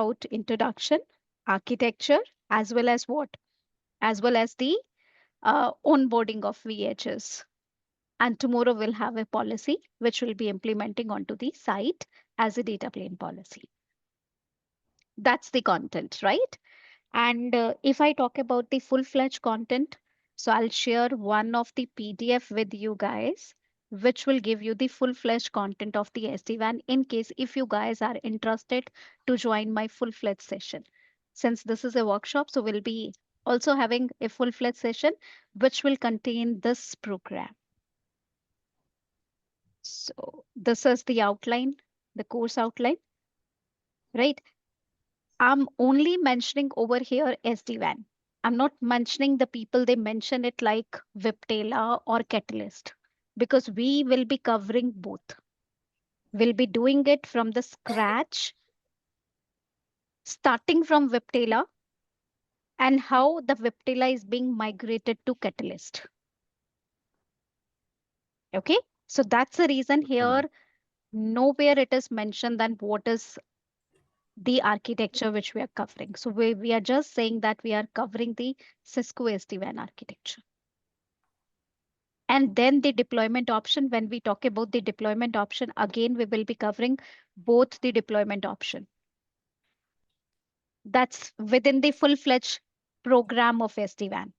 about introduction, architecture, as well as what? As well as the onboarding of VHS. And tomorrow we'll have a policy which will be implementing onto the site as a data plane policy. That's the content, right? And if I talk about the full-fledged content, so I'll share one of the PDF with you guys, which will give you the full-fledged content of the SD-WAN in case if you guys are interested to join my full-fledged session. Since this is a workshop, so we'll be also having a full-fledged session, which will contain this program. So this is the outline, the course outline, right? I'm only mentioning over here SD-WAN. I'm not mentioning the people they mention it like Viptela or Catalyst because we will be covering both. We'll be doing it from the scratch, starting from Viptela and how the Viptela is being migrated to Catalyst. Okay, so that's the reason here nowhere it is mentioned that what is the architecture which we are covering. So we are just saying that we are covering the Cisco SD-WAN architecture. And then the deployment option, when we talk about the deployment option, again, we will be covering both the deployment option. That's within the full-fledged program of SD-WAN,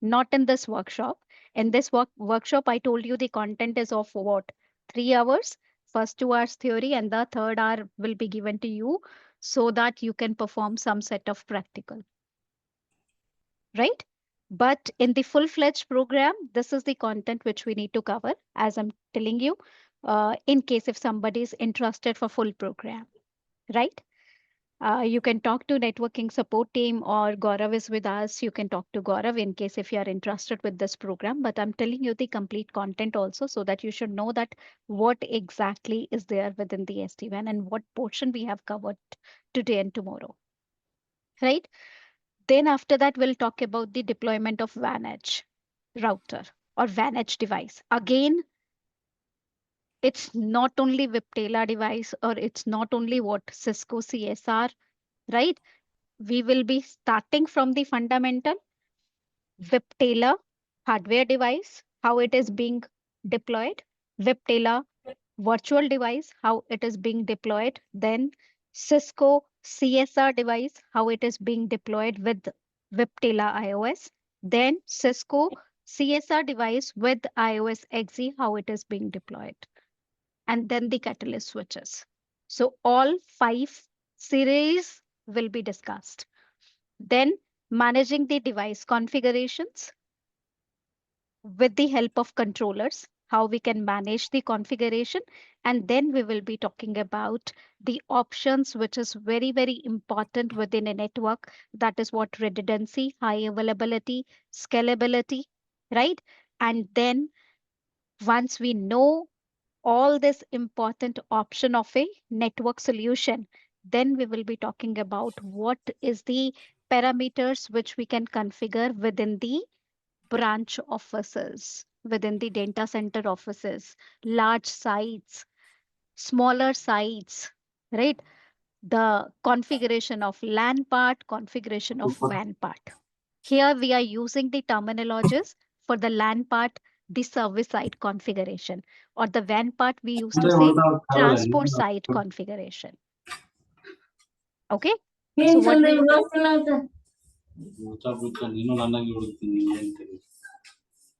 not in this workshop. In this workshop, I told you the content is of what? 3 hours. First 2 hours theory and the third hour will be given to you so that you can perform some set of practical, right? But in the full-fledged program, this is the content which we need to cover, as I'm telling you, in case if somebody is interested for full program, right? You can talk to networking support team or Gaurav is with us. You can talk to Gaurav in case if you are interested with this program. But I'm telling you the complete content also so that you should know that what exactly is there within the SD-WAN and what portion we have covered today and tomorrow, right? Then after that, we'll talk about the deployment of WAN edge router or WAN edge device. Again, it's not only Viptela device or it's not only what Cisco CSR, right? We will be starting from the fundamental Viptela hardware device, how it is being deployed, Viptela virtual device, how it is being deployed, then Cisco CSR device, how it is being deployed with Viptela iOS, then Cisco CSR device with iOS XE, how it is being deployed, and then the Catalyst switches. So all 5 series will be discussed. Then managing the device configurations with the help of controllers, how we can manage the configuration. And then we will be talking about the options, which is very, very important within a network. That is what redundancy, high availability, scalability, right? And then once we know all this important option of a network solution, then we will be talking about what is the parameters which we can configure within the branch offices, within the data center offices, large sites, smaller sites, right? The configuration of LAN part, configuration of WAN part. Here we are using the terminologies for the LAN part, the service side configuration, or the WAN part, we used to say transport side configuration. Okay. So what we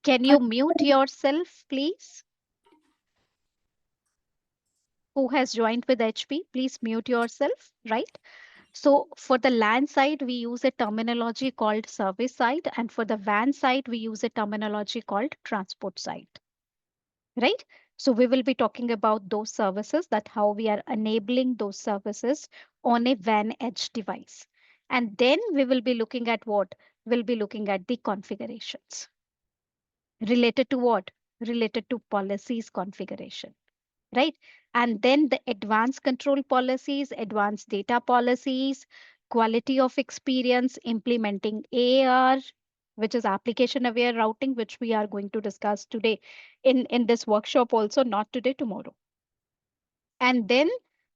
can you mute yourself, please? Who has joined with HP, please mute yourself, right? So for the LAN side, we use a terminology called service side, and for the WAN side, we use a terminology called transport side, right? So we will be talking about those services, that how we are enabling those services on a WAN edge device. And then we will be looking at what? We'll be looking at the configurations. Related to what? Related to policies configuration, right? And then the advanced control policies, advanced data policies, quality of experience, implementing AR, which is application aware routing, which we are going to discuss today in this workshop also, not today, tomorrow. And then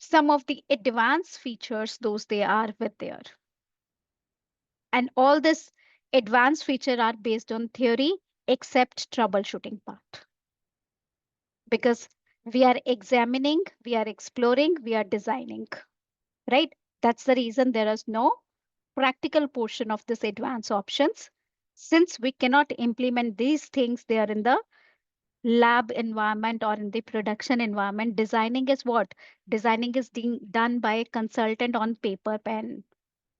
some of the advanced features, those they are with there. And all this advanced feature are based on theory, except troubleshooting part. Because we are examining, we are exploring, we are designing, right? That's the reason there is no practical portion of this advanced options. Since we cannot implement these things there in the lab environment or in the production environment, designing is what? Designing is being done by a consultant on paper, pen.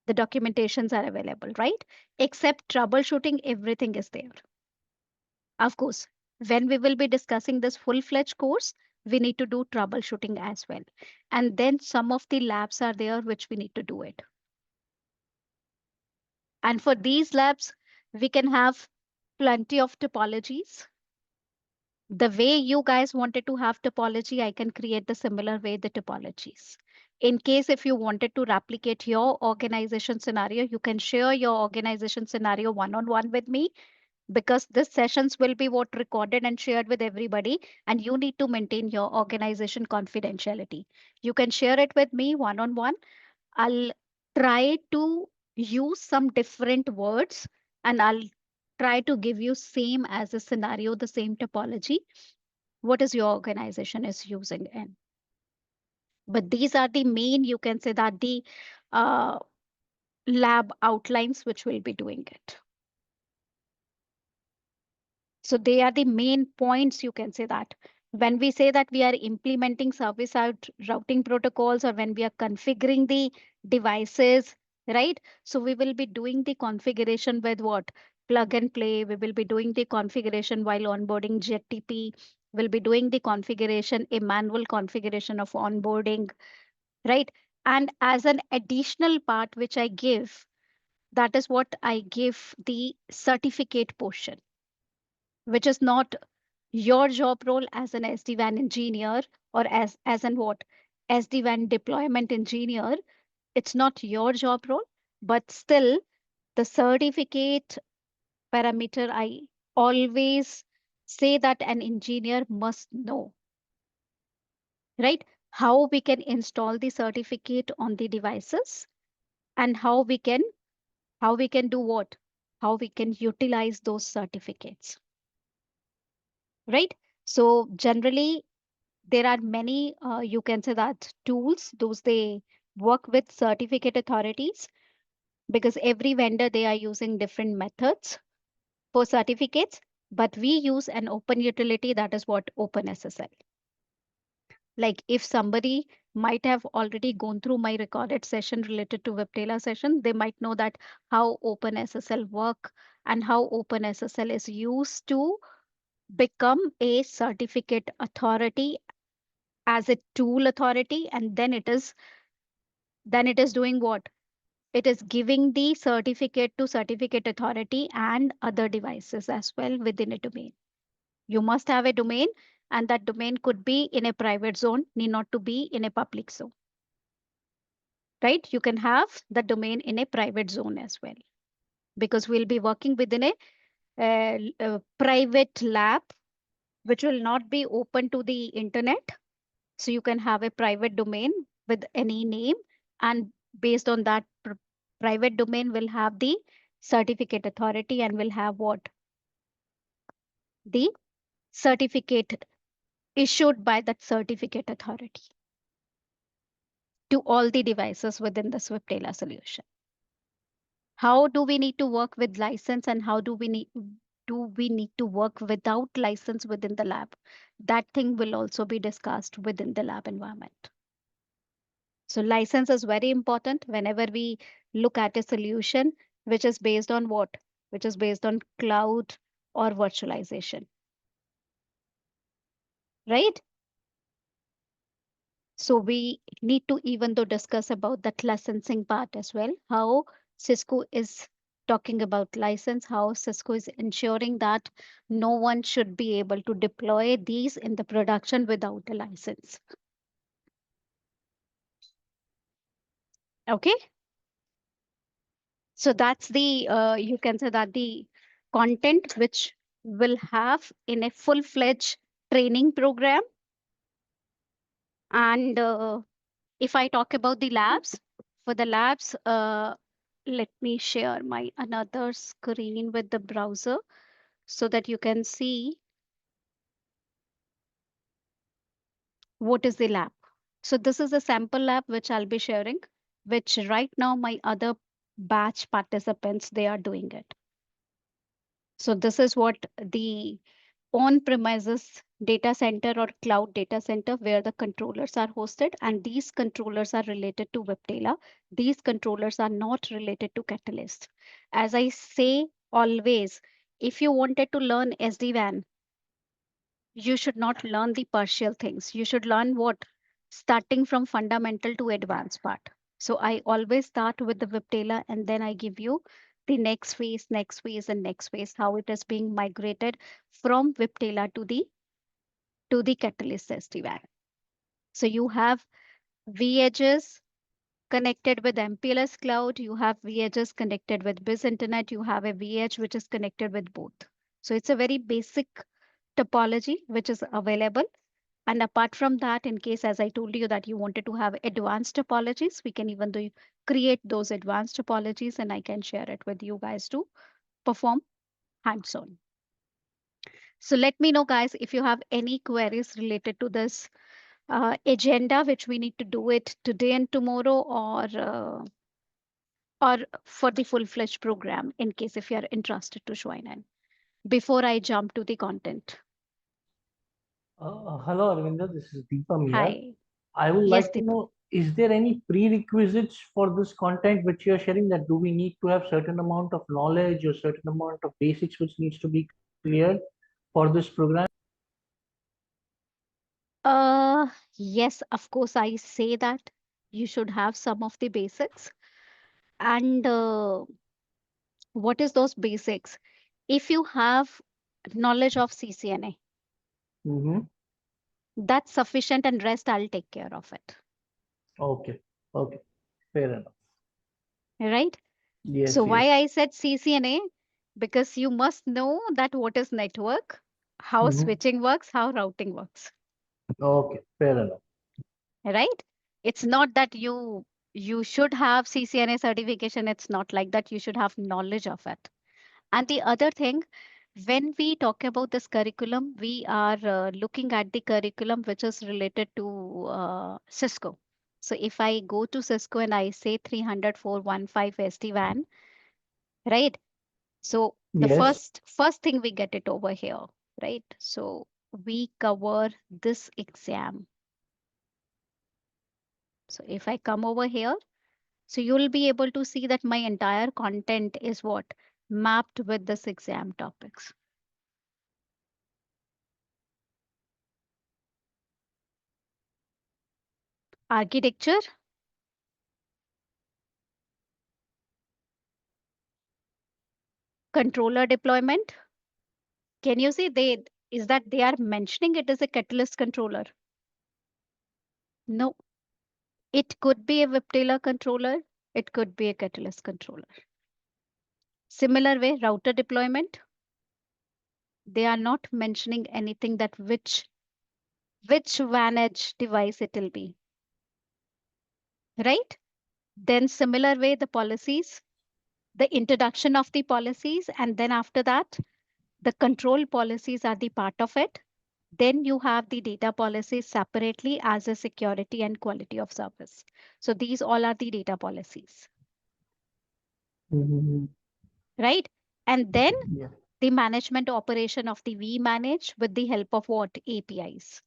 The documentations are available, right? Except troubleshooting, everything is there. Of course, when we will be discussing this full-fledged course, we need to do troubleshooting as well. And then some of the labs are there which we need to do it. And for these labs, we can have plenty of topologies. The way you guys wanted to have topology, I can create the similar way the topologies. In case if you wanted to replicate your organization scenario, you can share your organization scenario one-on-one with me, because this sessions will be what recorded and shared with everybody, and you need to maintain your organization confidentiality. You can share it with me one-on-one. I'll try to use some different words, and I'll try to give you same as a scenario, the same topology, what is your organization is using in. But these are the main, you can say that the uh, lab outlines which will be doing it. So they are the main points, you can say that. When we say that we are implementing service out routing protocols, or when we are configuring the devices, right? So we will be doing the configuration with what? Plug and play. We will be doing the configuration while onboarding JTP. We'll be doing the configuration, a manual configuration of onboarding, right? And as an additional part which I give, that is what I give the certificate portion, which is not your job role as an SD-WAN engineer, or as an what? SD-WAN deployment engineer. It's not your job role, but still the certificate parameter, I always say that an engineer must know, right? How we can install the certificate on the devices, and how we can do what? How we can utilize those certificates, right? So generally, there are many, you can say that tools, those they work with certificate authorities, because every vendor, they are using different methods for certificates, but we use an open utility, that is what? OpenSSL. Like if somebody might have already gone through my recorded session related to Viptela session, they might know that how OpenSSL work, and how OpenSSL is used to become a certificate authority, as a tool authority, and then it is doing what? It is giving the certificate to certificate authority and other devices as well within a domain. You must have a domain, and that domain could be in a private zone, need not to be in a public zone, right? You can have the domain in a private zone as well, because we'll be working within a private lab, which will not be open to the internet. So you can have a private domain with any name, and based on that private domain will have the certificate authority, and will have what? The certificate issued by that certificate authority to all the devices within the Swift-Tailor solution. How do we need to work with license, and how do we need to work without license within the lab? That thing will also be discussed within the lab environment. So license is very important whenever we look at a solution which is based on what? Which is based on cloud or virtualization, right? So we need to even though discuss about that licensing part as well, how Cisco is talking about license, how Cisco is ensuring that no one should be able to deploy these in the production without a license. Okay. So that's the, you can say that the content which will have in a full-fledged training program. And If I talk about the labs, for the labs, let me share my another screen with the browser so that you can see what is the lab. So this is a sample lab which I'll be sharing, which right now my other batch participants, they are doing it. So this is what the on-premises data center or cloud data center where the controllers are hosted, and these controllers are related to Viptela. These controllers are not related to Catalyst. As I say always, if you wanted to learn SD-WAN, you should not learn the partial things. You should learn what? Starting from fundamental to advanced part. So I always start with the Viptela and then I give you the next phase, and next phase, how it is being migrated from Viptela to the Catalyst SD-WAN. So you have VHs connected with MPLS cloud, you have VHs connected with Biz Internet, you have a VH which is connected with both. So it's a very basic topology which is available. And apart from that, in case, as I told you, that you wanted to have advanced topologies, we can even do create those advanced topologies and I can share it with you guys to perform hands-on. So let me know, guys, if you have any queries related to this agenda, which we need to do it today and tomorrow, or for the full-fledged program, in case if you are interested to join in. Before I jump to the content. Hello, Arvinder. This is Deepam here. Hi. I would Yes, like to Deepak. know, is there any prerequisites for this content which you are sharing, that do we need to have certain amount of knowledge or certain amount of basics which needs to be cleared for this program? Yes, of course, I say that you should have some of the basics. And what is those basics? If you have knowledge of CCNA, Mm-hmm. that's sufficient, and rest I'll take care of it. Okay. Okay. Fair enough. Right? So Yes, why yes. I said CCNA? Because you must know that what is network, how Mm-hmm. switching works, how routing works. Okay. Fair enough. Right? It's not that you should have CCNA certification. It's not like that. You should have knowledge of it. And the other thing, when we talk about this curriculum, we are looking at the curriculum which is related to Cisco. So if I go to Cisco and I say 304.15 SD-WAN, right? So the Yes. first thing we get it over here, right? So we cover this exam. So if I come over here, so you'll be able to see that my entire content is what? Mapped with this exam topics. Architecture, controller deployment. Can you see is that they are mentioning it as a catalyst controller? No, it could be a Viptela controller. It could be a catalyst controller. Similar way, router deployment. They are not mentioning anything that which WAN edge device it will be, right? Then similar way, the policies, the introduction of the policies, and then after that, the control policies are the part of it. Then you have the data policies separately as a security and quality of service. So these all are the data policies, Mm-hmm. right? And then Yeah. the management operation of the vManage with the help of what? APIs.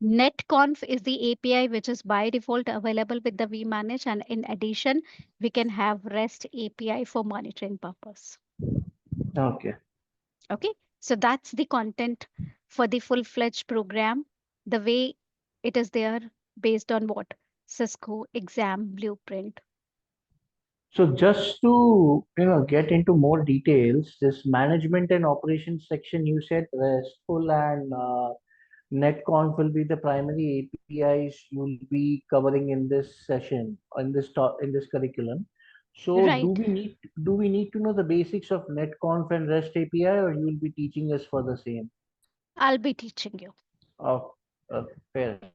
NetConf is the API which is by default available with the vManage, and in addition, we can have REST API for monitoring purpose. Okay. Okay, so that's the content for the full-fledged program, the way it is there based on what? Cisco exam blueprint. So just to get into more details, this management and operations section, you said RESTful and NetConf will be the primary APIs you'll be covering in this session, in this curriculum. So Right. do we need to know the basics of NetConf and REST API, or you will be teaching us for the same? I'll be teaching you. Oh, okay, fair enough.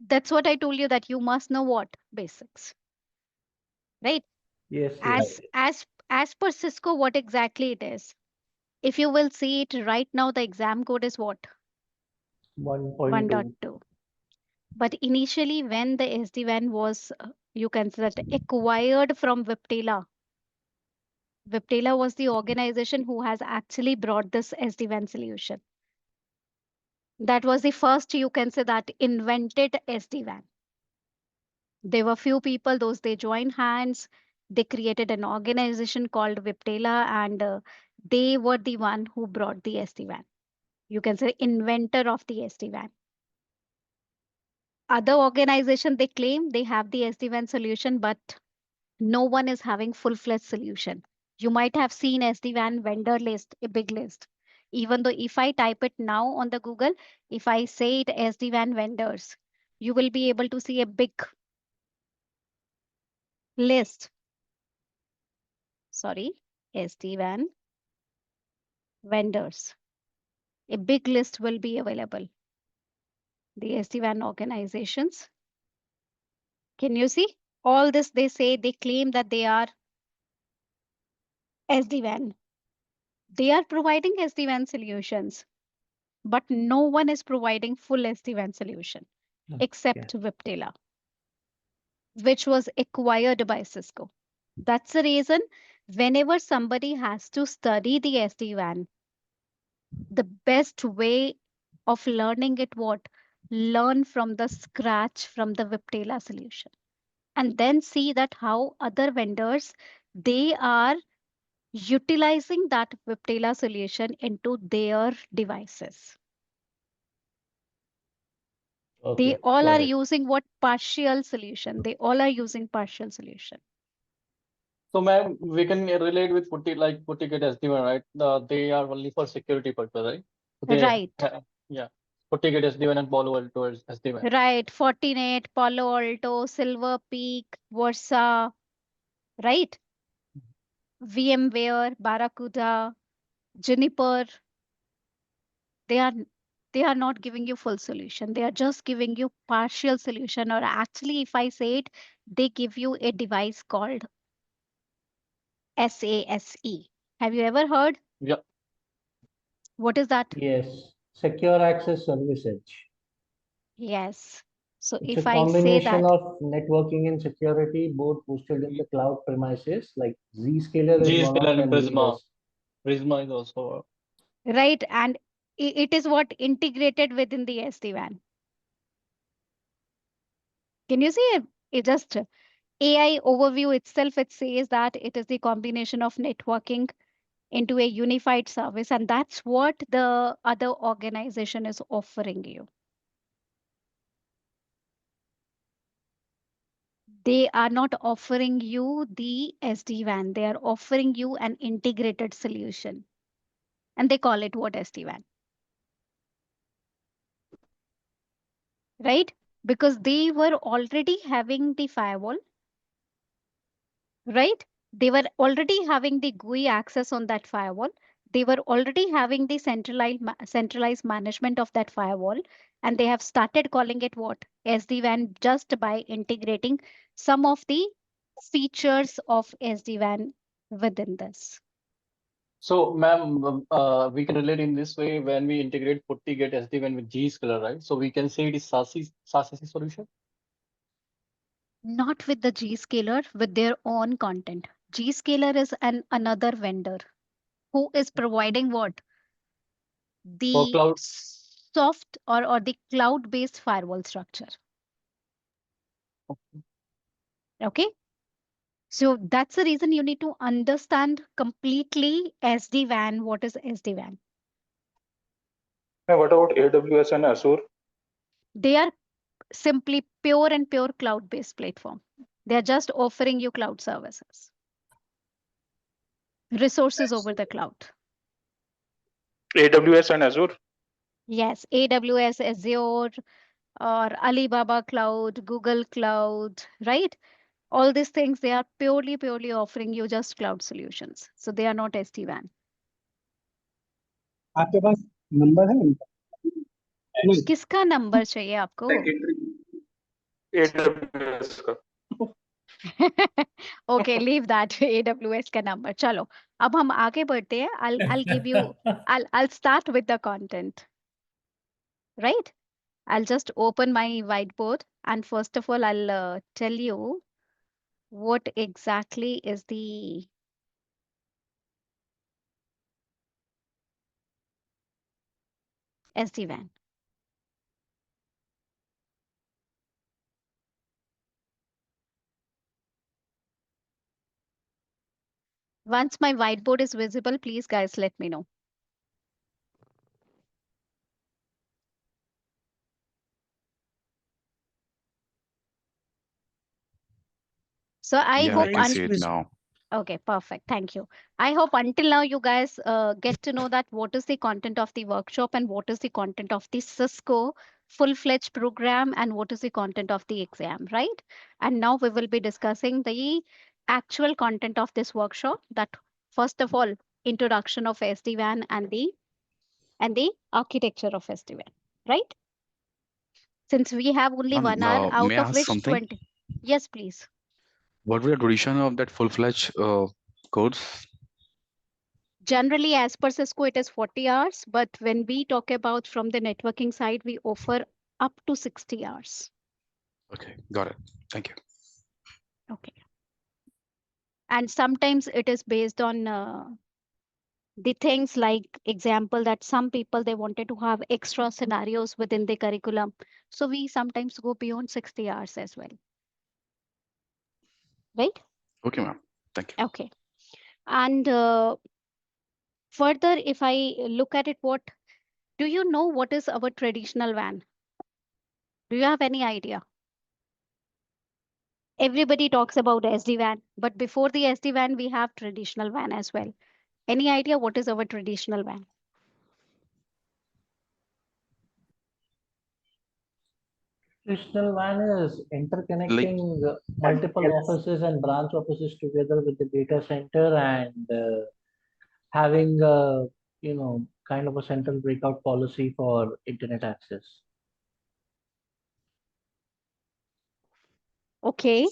That's what I told you, that you must know what basics, right? Yes, yes. As per Cisco, what exactly it is. If you will see it right now, the exam code is what? 1.2. 1.2. But initially, when the SD-WAN was, you can say that, acquired from Viptela, Viptela was the organization who has actually brought this SD-WAN solution. That was the first, you can say that, invented SD-WAN. There were few people, those they joined hands, they created an organization called Viptela, and they were the one who brought the SD-WAN. You can say inventor of the SD-WAN. Other organization, they claim they have the SD-WAN solution, but no one is having full-fledged solution. You might have seen SD-WAN vendor list, a big list. Even though if I type it now on the Google, if I say it SD-WAN vendors, you will be able to see a big list. Sorry, SD-WAN vendors. A big list will be available. The SD-WAN organizations. Can you see? All this they say, they claim that they are SD-WAN. They are providing SD-WAN solutions, but no one is providing full SD-WAN solution Yeah. except Viptela, which was acquired by Cisco. That's the reason whenever somebody has to study the SD-WAN, the best way of learning it, what? Learn from the scratch from the Viptela solution. And then see that how other vendors, they are utilizing that Viptela solution into their devices. They Okay, all got are it. using what? Partial solution. They all are using partial solution. So, ma'am, we can relate with FortiGate SD-WAN, right? They are only for security purpose, right? Right. Yeah, FortiGate SD-WAN and Palo Alto is SD-WAN. Right. Fortinet, Palo Alto, Silver Peak, Versa, right? VMware, Barracuda, Juniper. They are they are not giving you full solution. They are just giving you partial solution. Or actually, if I say it, they give you a device called SASE. Have you ever heard? Yeah. What is that? Yes, secure access service edge. Yes. So It's a if I say combination that, of networking and security, both hosted in the cloud premises. Like Zscaler is one of Zscaler and them Prisma. leaders. Prisma is also. right, and it is what integrated within the SD-WAN. Can you see it? It just AI overview itself, it says that it is the combination of networking into a unified service, and that's what the other organization is offering you. They are not offering you the SD-WAN, they are offering you an integrated solution, and they call it what? SD-WAN, right? Because they were already having the firewall, right? They were already having the GUI access on that firewall. They were already having the centralized management of that firewall. And they have started calling it what? SD-WAN, just by integrating some of the features of SD-WAN within this. So, ma'am, we can relate in this way when we integrate FortiGate SD-WAN with Zscaler, right? So we can say it is SASE solution. Not with the Zscaler, with their own content. Zscaler is another vendor who is providing what? For The cloud. soft or the cloud-based firewall structure. Okay. So that's the reason you need to understand completely SD-WAN. What is SD-WAN? And what about AWS and Azure? They are simply pure and pure cloud-based platform. They are just offering you cloud services, resources over the cloud. AWS and Azure? Yes, AWS, Azure, or Alibaba Cloud, Google Cloud, right? All these things, they are purely offering you just cloud solutions. So they are not SD-WAN. आपके पास number है इनका? नहीं, किसका number चाहिए आपको? secretary AWS का। Okay, leave that AWS का number. चलो, अब हम आगे बढ़ते हैं. I'll give you. I'll start with the content. Right? I'll just open my whiteboard, and first of all, I'll tell you what exactly is the SD-WAN. Once my whiteboard is visible, please guys let me know. So I Yeah, hope I can see it now. Okay, perfect. Thank you. I hope until now you guys get to know that what is the content of the workshop and what is the content of the Cisco full-fledged program and what is the content of the exam, right? And now we will be discussing the actual content of this workshop. That first of all, introduction of SD-WAN and the architecture of SD-WAN, right? Since we have only 1 hour, out May I of ask which something? 20. Yes, please. What was the duration of that full-fledged course? Generally, as per Cisco, it is 40 hours, but when we talk about from the networking side, we offer up to 60 hours. Okay, got it. Thank you. Okay. And sometimes it is based on the things like example that some people, they wanted to have extra scenarios within the curriculum. So we sometimes go beyond 60 hours as well. Right? Okay, ma'am. Thank you. Okay. And further, if I look at it, do you know what is our traditional WAN? Do you have any idea? Everybody talks about SD-WAN, but before the SD-WAN, we have traditional WAN as well. Any idea what is our traditional WAN? Traditional WAN is interconnecting multiple offices and branch offices together with the data center and having kind of a central breakout policy for internet access. Okay.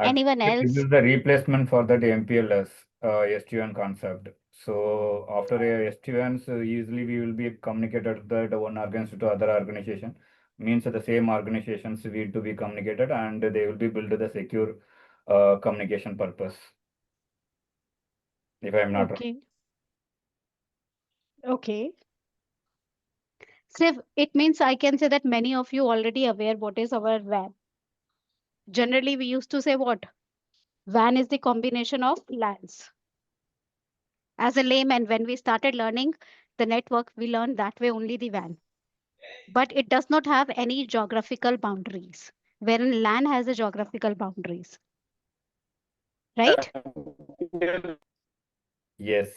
Anyone Actually, else? this is the replacement for that MPLS SD-WAN concept. So after a SD-WAN, so usually we will be communicated that one organization to other organization. Means that the same organizations need to be communicated and they will be built to the secure communication purpose. If I'm not wrong. Okay. Okay. So it means I can say that many of you already aware what is our WAN. Generally, we used to say what? WAN is the combination of LANs. As a layman, when we started learning the network, we learned that way only the WAN. But it does not have any geographical boundaries, wherein LAN has a geographical boundaries. Right? Yes.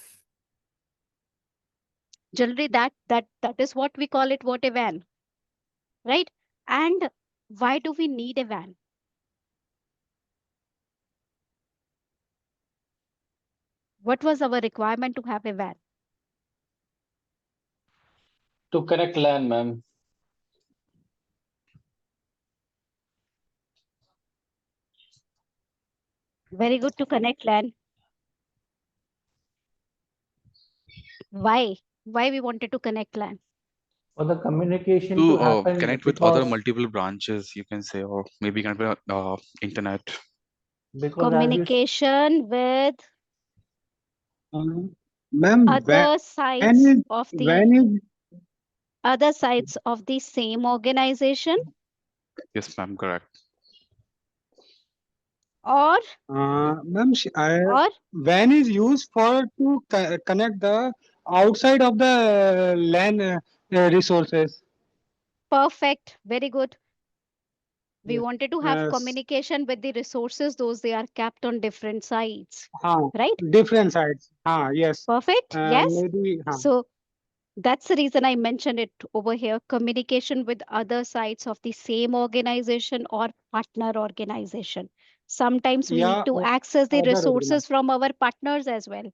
Generally, that is what we call it, what a WAN. Right? And why do we need a WAN? What was our requirement to have a WAN? To connect LAN, ma'am. Very good, to connect LAN. Why? Why we wanted to connect LAN? For the communication To to happen, connect with other because multiple branches, you can say, or maybe connect with internet. as you Communication with Ma'am, other sides of the same organization, Yes, ma'am, correct. or ma'am, or WAN is used for to connect the outside of the LAN resources. perfect, very good. We Yes. wanted to have communication with the resources, those they are kept on different sites, right? Different sites. Yes. Perfect, yes. Maybe. So that's the reason I mentioned it over here. Communication with other sites of the same organization or partner organization. Sometimes we need to access the resources from our partners as well.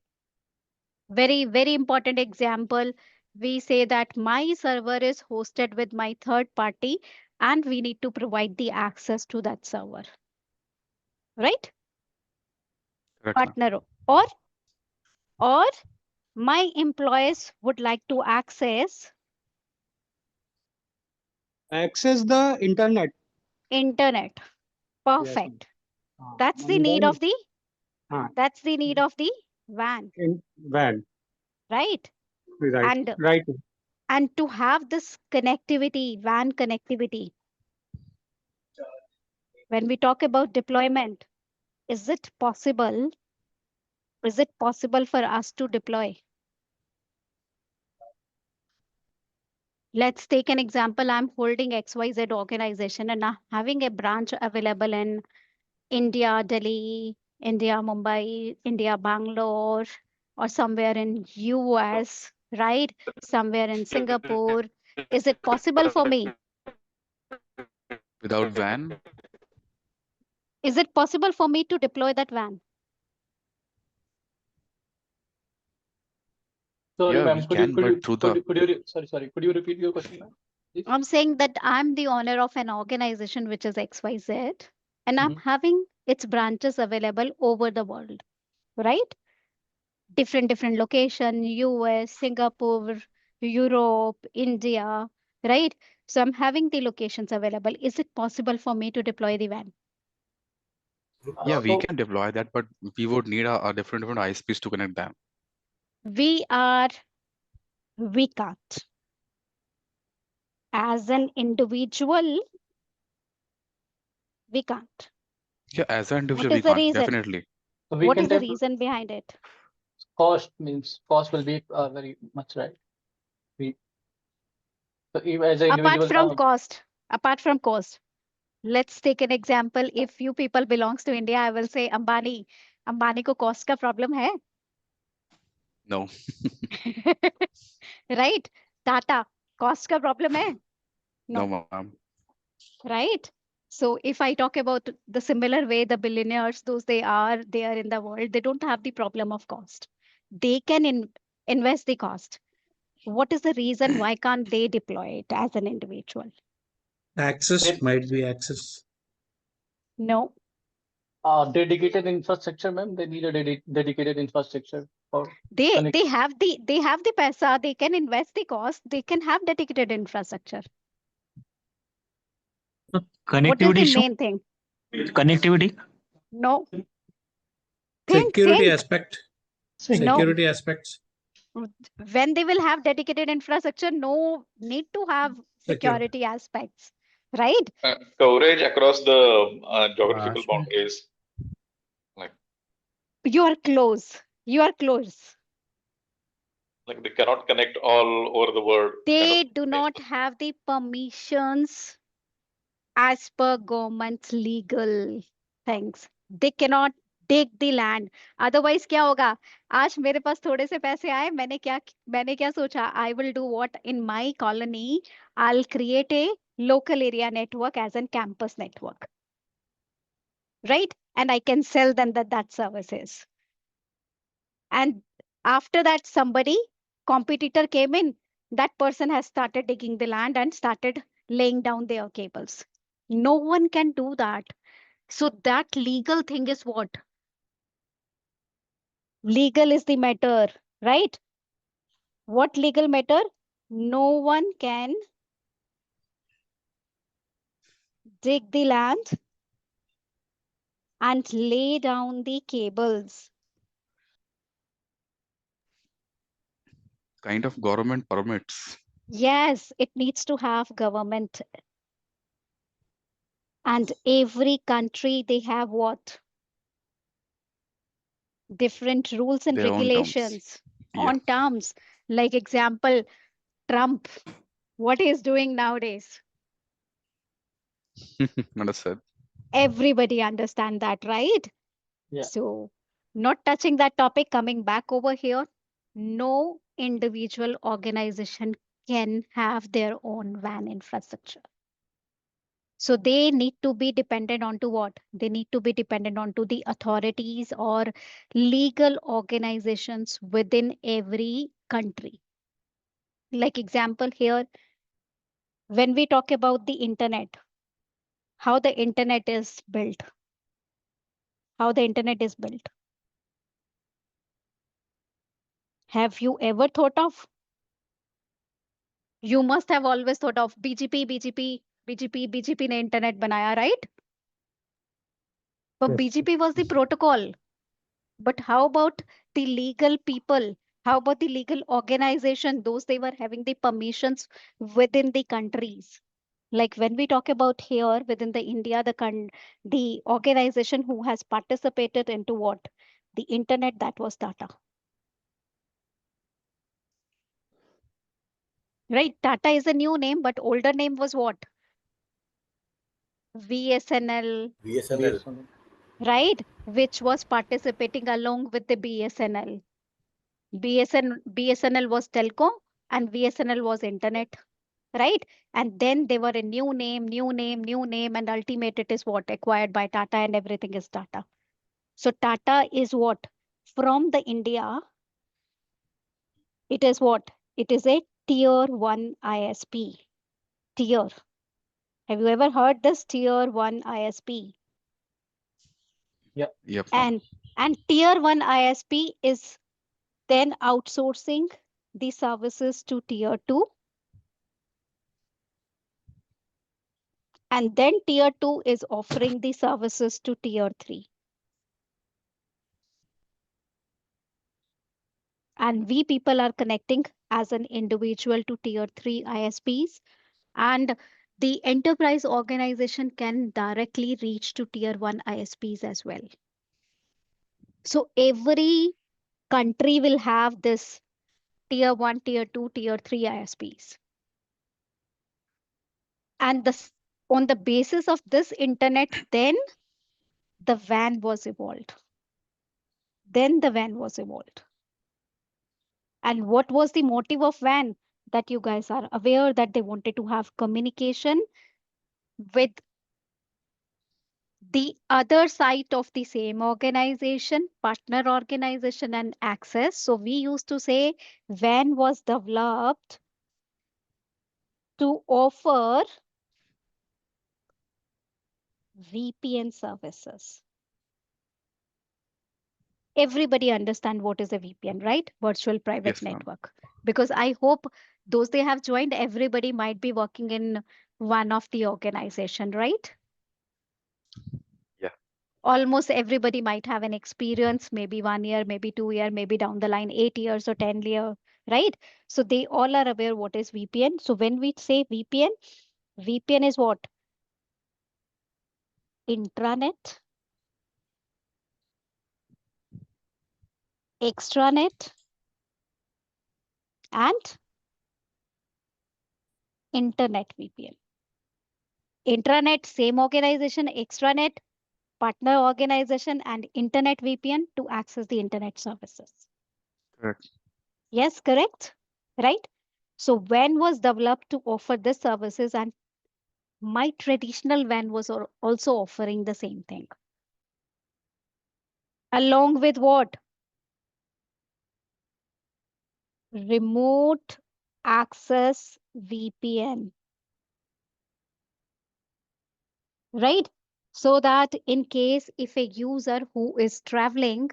Very, very important example. We say that my server is hosted with my third party, and we need to provide the access to that server, right? Correct, ma'am. Partner or my employees would like to access the internet. internet. Yes, ma'am. Perfect. That's the And need then of the that's the need of the WAN, in WAN. right? Right. And Right. and to have this connectivity, WAN connectivity, when we talk about deployment, is it possible? Is it possible for us to deploy? Let's take an example. I'm holding XYZ organization and I'm having a branch available in India, Delhi, India, Mumbai, India, Bangalore, or somewhere in US, right? Somewhere in Singapore. Is it possible for me? Without WAN, Is it possible for me to deploy that WAN? Sorry, yeah, ma'am. we Could you can, could but you through could the you, could you re- sorry, could you repeat your question, ma'am? Please? I'm saying that I'm the owner of an organization which is XYZ, and I'm Mhm. having its branches available over the world, right? Different location, US, Singapore, Europe, India, right? So I'm having the locations available. Is it possible for me to deploy the WAN? yeah, we So can deploy that, but we would need a different ISPs to connect them. We can't. As an individual, we can't. Yeah, as an What individual, is we the can't, reason? definitely. so we What can is the take reason behind it? cost will be very much, right? We so as an Apart individual, from cost, let's take an example. If you people belongs to India, I will say Ambani. Ambani को cost का problem है, No. right? Tata, cost का problem है, No, no, ma'am. right? So if I talk about the similar way, the billionaires, those they are there in the world, they don't have the problem of cost. They can invest the cost. What is the reason why can't they deploy it as an individual? Access might be access. No, dedicated infrastructure, ma'am. They need a dedicated infrastructure for they connect. have the paisa, they can invest the cost, they can have dedicated infrastructure. What is Connectivity the issue, main thing? connectivity. No. Security Think. aspect. No. Security aspects. When they will have dedicated infrastructure, no need to have Security. security aspects, right? Coverage across the geographical boundaries. Like You are close. You are close. they cannot connect all over the world. They do not have the permissions as per government's legal things. They cannot take the land. Otherwise क्या होगा? आज मेरे पास थोड़े से पैसे आए, मैंने क्या सोचा? I will do what in my colony? I'll create a local area network as a campus network, right? And I can sell them that services. And after that, competitor came in. That person has started digging the land and started laying down their cables. No one can do that. So that legal thing is what? Legal is the matter, right? What legal matter? No one can dig the land and lay down the cables. Kind of government permits. Yes, it needs to have government. And every country, they have what? Different rules and Their own terms. regulations Yeah. on terms. Like example, Trump, what he is doing nowadays. Understood. Everybody understand that, right? Yeah. So not touching that topic, coming back over here, no individual organization can have their own WAN infrastructure. So they need to be dependent on to what? They need to be dependent on to the authorities or legal organizations within every country. Like example here, When we talk about the internet, how the internet is built, how the internet is built. Have you ever thought of? You must have always thought of BGP ने internet बनाया, right? But Yes. BGP was the protocol. But how about the legal people? How about the legal organization? Those they were having the permissions within the countries. Like when we talk about here within the India, the organization who has participated into what? The internet, that was Tata. Right? Tata is a new name, but older name was what? VSNL, BSNL. right? Which was participating along with the BSNL. BSNL was telco and VSNL was internet, right? And then they were a new name, and ultimate it is what? Acquired by Tata and everything is Tata. So Tata is what? From the India, it is what? It is a tier 1 ISP. Tier. Have you ever heard this tier 1 ISP? Yeah. Yep. And tier 1 ISP is then outsourcing the services to tier 2. And then tier 2 is offering the services to tier 3. And we people are connecting as an individual to tier 3 ISPs. And the enterprise organization can directly reach to tier 1 ISPs as well. So every country will have this tier 1, tier 2, tier 3 ISPs. And on the basis of this internet, then the WAN was evolved. And what was the motive of WAN? That you guys are aware that they wanted to have communication with the other side of the same organization, partner organization, and access. So we used to say WAN was developed to offer VPN services. Everybody understand what is a VPN, right? Virtual private Yes, ma'am. network. Because I hope those they have joined, everybody might be working in one of the organization, right? Yeah. Almost everybody might have an experience, maybe 1 year, maybe 2 year, maybe down the line 8 years or 10 year, right? So they all are aware what is VPN. So when we say VPN, VPN is what? Intranet, extranet, and internet VPN. Intranet, same organization, extranet, partner organization, and internet VPN to access the internet services. Correct. Yes, correct, right? So WAN was developed to offer the services, and my traditional WAN was also offering the same thing. Along with what? Remote access VPN. Right? So that in case if a user who is traveling,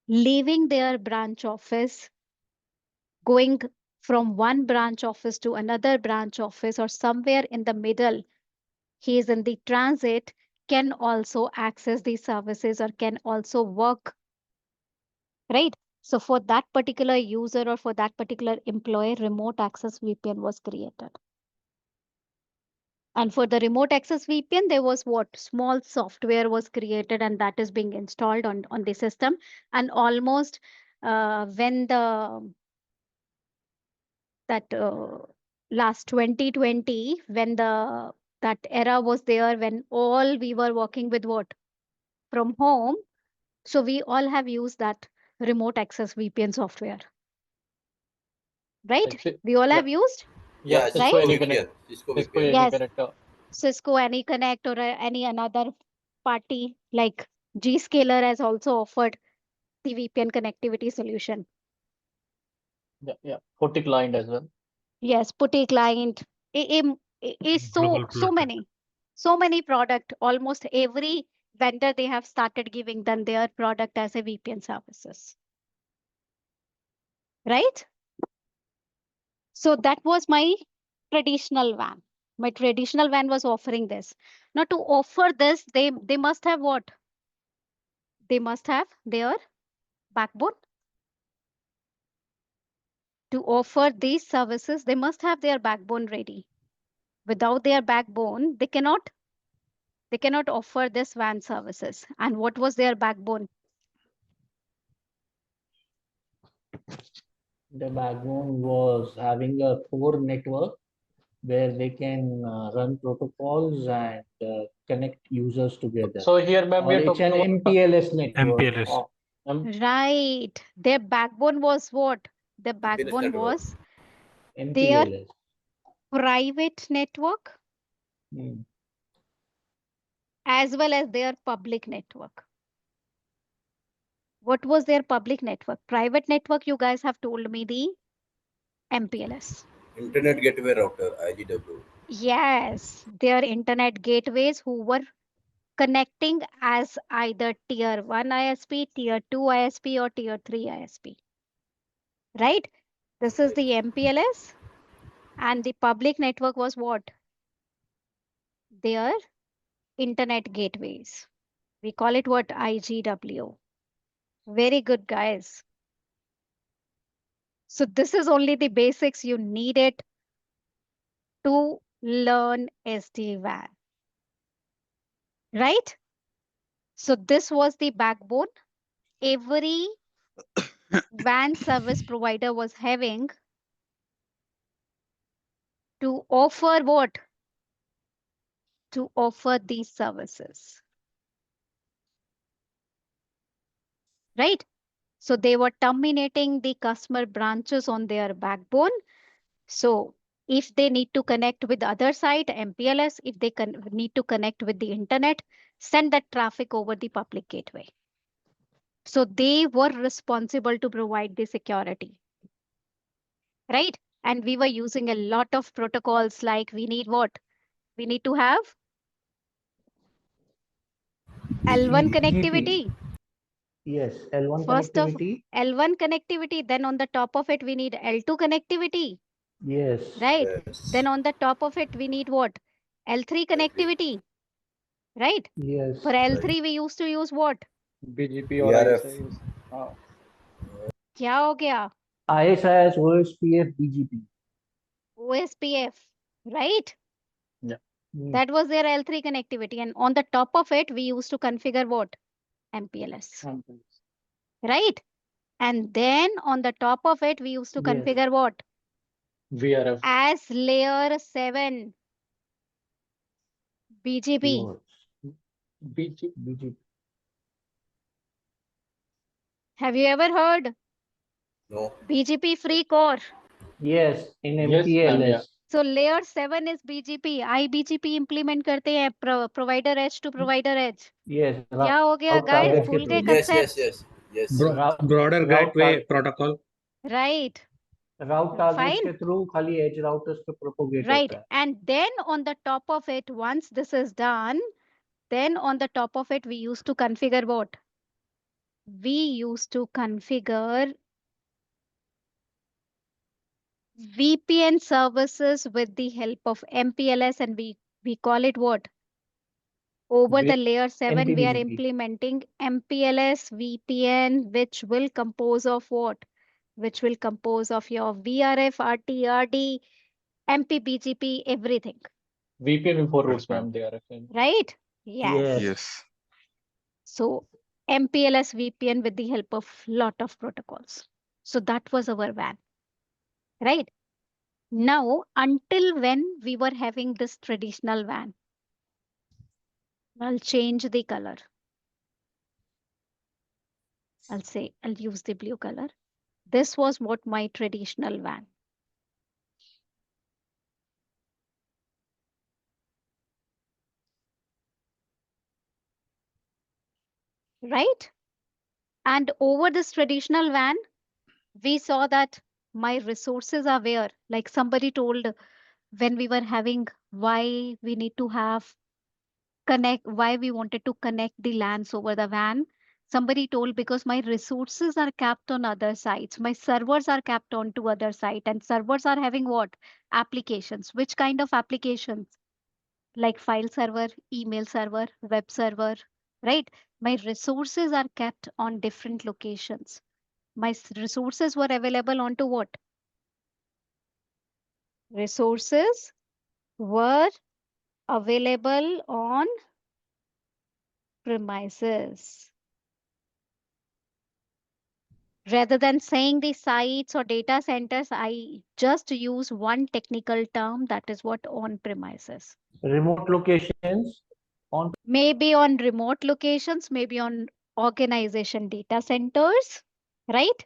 leaving their branch office, going from one branch office to another branch office or somewhere in the middle, he is in the transit, can also access these services or can also work, right? So for that particular user or for that particular employee, remote access VPN was created. And for the remote access VPN, there was what? Small software was created and that is being installed on the system. And almost when last 2020, when that era was there, when all we were working with what? From home. So we all have used that remote access VPN software. Right? We all have used? Yeah, Right? Cisco AnyConnect. Cisco Yes. AnyConnect. Cisco AnyConnect or any another party like Zscaler has also offered the VPN connectivity solution. Yeah. Putty client as well. Yes, Putty client, is Global so Bluetooth. many product. Almost every vendor they have started giving them their product as a VPN services, right? So that was my traditional WAN. My traditional WAN was offering this. Now to offer this, they must have what? They must have their backbone. To offer these services, they must have their backbone ready. Without their backbone, they cannot offer this WAN services. And what was their backbone? The backbone was having a core network where they can run protocols and connect users together. So here, ma'am, we Or are it's an talking about MPLS network. MPLS. Right. Their backbone was what? The backbone was their MPLS. private network Hmm. as well as their public network. What was their public network? Private network, you guys have told me the MPLS. Internet Gateway Router, IGW. Yes, their internet gateways who were connecting as either tier 1 ISP, tier 2 ISP, or tier 3 ISP. Right? This is the MPLS. And the public network was what? Their internet gateways. We call it what? IGW. Very good, guys. So this is only the basics you needed to learn SD-WAN, right? So this was the backbone. Every WAN service provider was having to offer what? To offer these services, right? So they were terminating the customer branches on their backbone. So if they need to connect with the other side, MPLS, if they need to connect with the internet, send that traffic over the public gateway. So they were responsible to provide the security, right? And we were using a lot of protocols like we need what? We need to have L1 connectivity. Yes, L1 First of connectivity. L1 connectivity, then on the top of it, we need L2 connectivity, Yes. right? Yes. Then on the top of it, we need what? L3 connectivity, right? Yes. For L3, we used to use what? BGP or VRF. ISIS. क्या हो गया? ISIS, OSPF, BGP. OSPF, right? Hmm. That was their L3 connectivity. And on the top of it, we used to configure what? MPLS, right? And then on the top of it, we used to Yes. configure what? VRF. As layer 7 BGP. What? BGP. BGP. Have you ever heard No. BGP free core? Yes, in Yes, ma'am, yeah. MPLS. So layer 7 is BGP. IBGP implement करते हैं provider edge to provider edge. Yes. क्या हो गया route guys? target भूल के गए through. Yes, concepts? yes, yes, yes. Route- Broader route gateway target- protocol. Right. Route targets Fine. के through खाली edge routers पे propagate Right. होता है. And then on the top of it, once this is done, then on the top of it, we used to configure what? We used to configure VPN services with the help of MPLS, and we call it what? Over the layer 7, we are MPBGP. implementing MPLS VPN, which will compose of what? Which will compose of your VRF, RTRD, MPBGP, everything, VPN with 4 routes, Yes, ma'am. ma'am. They are referring. right? Yes. Yes. So MPLS VPN with the help of lot of protocols. So that was our WAN, right? Now, until when we were having this traditional WAN, I'll change the color. I'll use the blue color. This was what my traditional WAN. Right? And over this traditional WAN, we saw that my resources are where, like somebody told when we were having why we need to have why we wanted to connect the LANs over the WAN. Somebody told because my resources are capped on other sites, my servers are capped onto other site, and servers are having what? Applications. Which kind of applications? Like file server, email server, web server, right? My resources are kept on different locations. My resources were available onto what? Resources were available on premises. Rather than saying the sites or data centers, I just use one technical term, that is what on premises. Remote locations on Maybe on remote locations, maybe on organization data centers, right?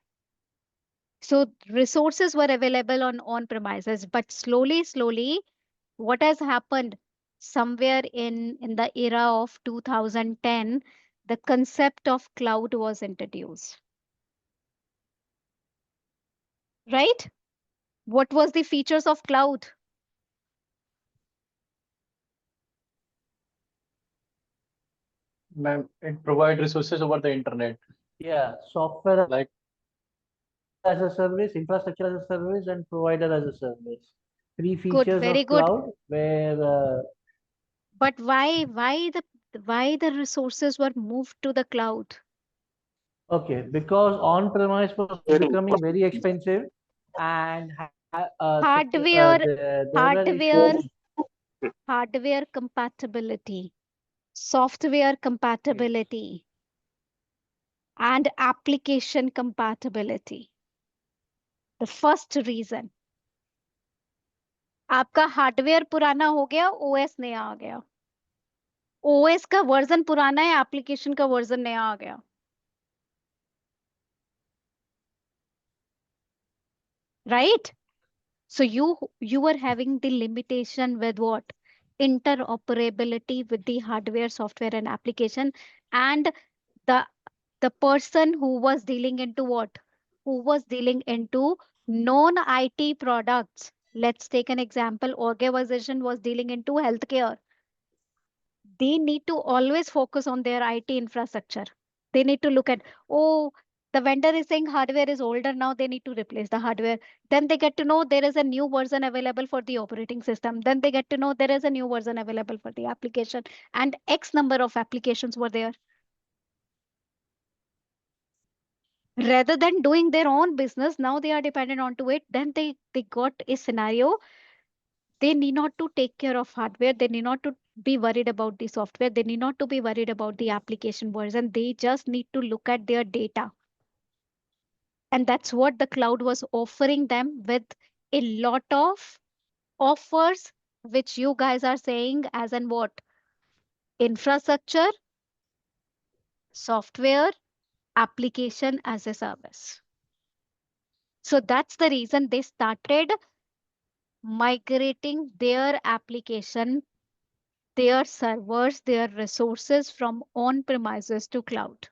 So resources were available on premises, but slowly, what has happened somewhere in the era of 2010, the concept of cloud was introduced, right? What was the features of cloud? Ma'am, it provide resources over the internet. yeah, software Like as a service, infrastructure as a service, and provider as a service. Three Good, features very of good. cloud where But why the resources were moved to the cloud? okay, because on-premise was becoming very expensive and Hardware, there were hardware, issues. hardware compatibility, software compatibility, and application compatibility. The first reason. आपका hardware पुराना हो गया, OS नया आ गया. OS का version पुराना है, application का वर्जन नया आ गया. Right? So you were having the limitation with what? Interoperability with the hardware, software, and application, and the the person who was dealing into what? Who was dealing into non-IT products. Let's take an example. Organization was dealing into healthcare. They need to always focus on their IT infrastructure. They need to look at, oh, the vendor is saying hardware is older now, they need to replace the hardware. Then they get to know there is a new version available for the operating system. Then they get to know there is a new version available for the application, and X number of applications were there. Rather than doing their own business, now they are dependent onto it. Then they got a scenario. They need not to take care of hardware. They need not to be worried about the software. They need not to be worried about the application version. They just need to look at their data. And that's what the cloud was offering them with a lot of offers, which you guys are saying as in what? Infrastructure, software, application as a service. So that's the reason they started migrating their application, their servers, their resources from on-premises to cloud.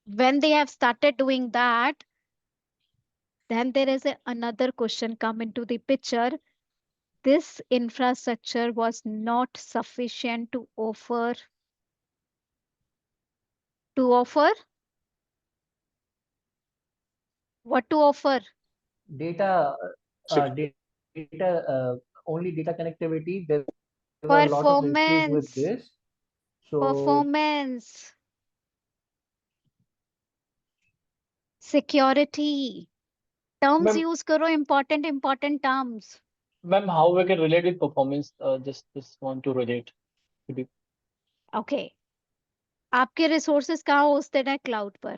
When they have started doing that, then there is another question come into the picture. This infrastructure was not sufficient to offer what to offer? Data, Six. data, only data connectivity. There were a lot of issues with this. So Performance, security. Terms ma'am, use karo, important terms. ma'am, how we can relate with performance? Just want to relate. Could you- Okay. आपके resources कहाँ hosted है? Cloud पर.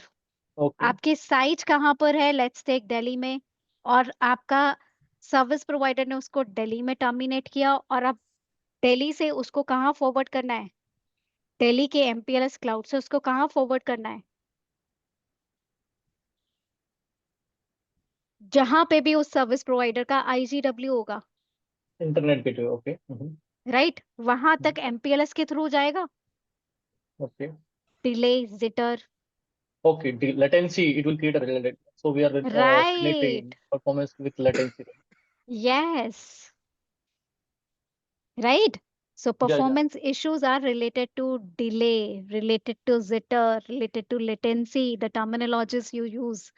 Okay. आपके site कहाँ पर है? Let's take Delhi में. और आपका सर्विस प्रोवाइडर ने उसको दिल्ली में टर्मिनेट किया, और अब दिल्ली से उसको कहाँ फॉरवर्ड करना है? दिल्ली के MPLS क्लाउड से उसको कहाँ फॉरवर्ड करना है? जहां पे भी उस सर्विस प्रोवाइडर का IGW होगा, Internet gateway. Okay. राइट? वहां तक MPLS के थ्रू जाएगा. Okay. Delay, jitter. Okay. The latency, it will create a related. So we are relating right. performance with latency. Yes. Right? So Yeah, yeah. performance issues are related to delay, related to jitter, related to latency, the terminologies you use,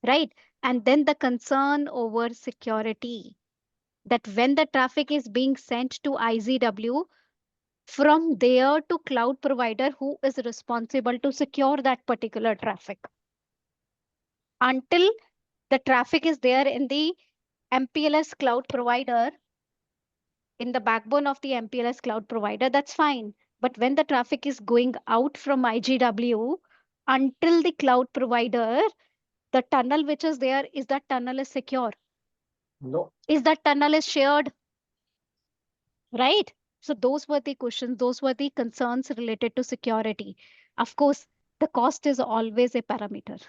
right? And then the concern over security, that when the traffic is being sent to IZW, from there to cloud provider who is responsible to secure that particular traffic. Until the traffic is there in the MPLS cloud provider, in the backbone of the MPLS cloud provider, that's fine. But when the traffic is going out from IGW until the cloud provider, the tunnel which is there, is that tunnel is secure? No. Is that tunnel is shared? Right? So those were the questions, those were the concerns related to security. Of course, the cost is always a parameter.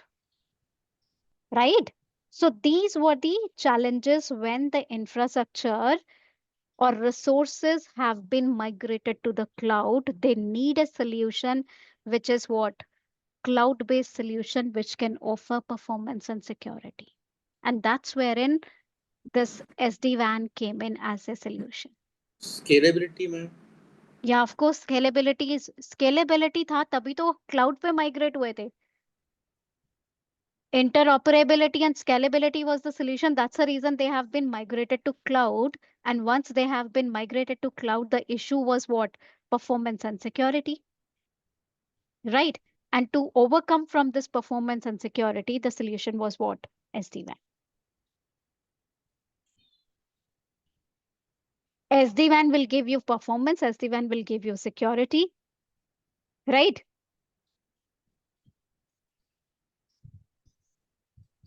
Right? So these were the challenges when the infrastructure or resources have been migrated to the cloud. They need a solution which is what? Cloud-based solution which can offer performance and security. And that's wherein this SD-WAN came in as a solution. Scalability, ma'am. Yeah, of course, scalability था तभी तो cloud पे migrate हुए थे. Interoperability and scalability was the solution. That's the reason they have been migrated to cloud. And once they have been migrated to cloud, the issue was what? Performance and security. Right? And to overcome from this performance and security, the solution was what? SD-WAN. SD-WAN will give you performance, SD-WAN will give you security. Right?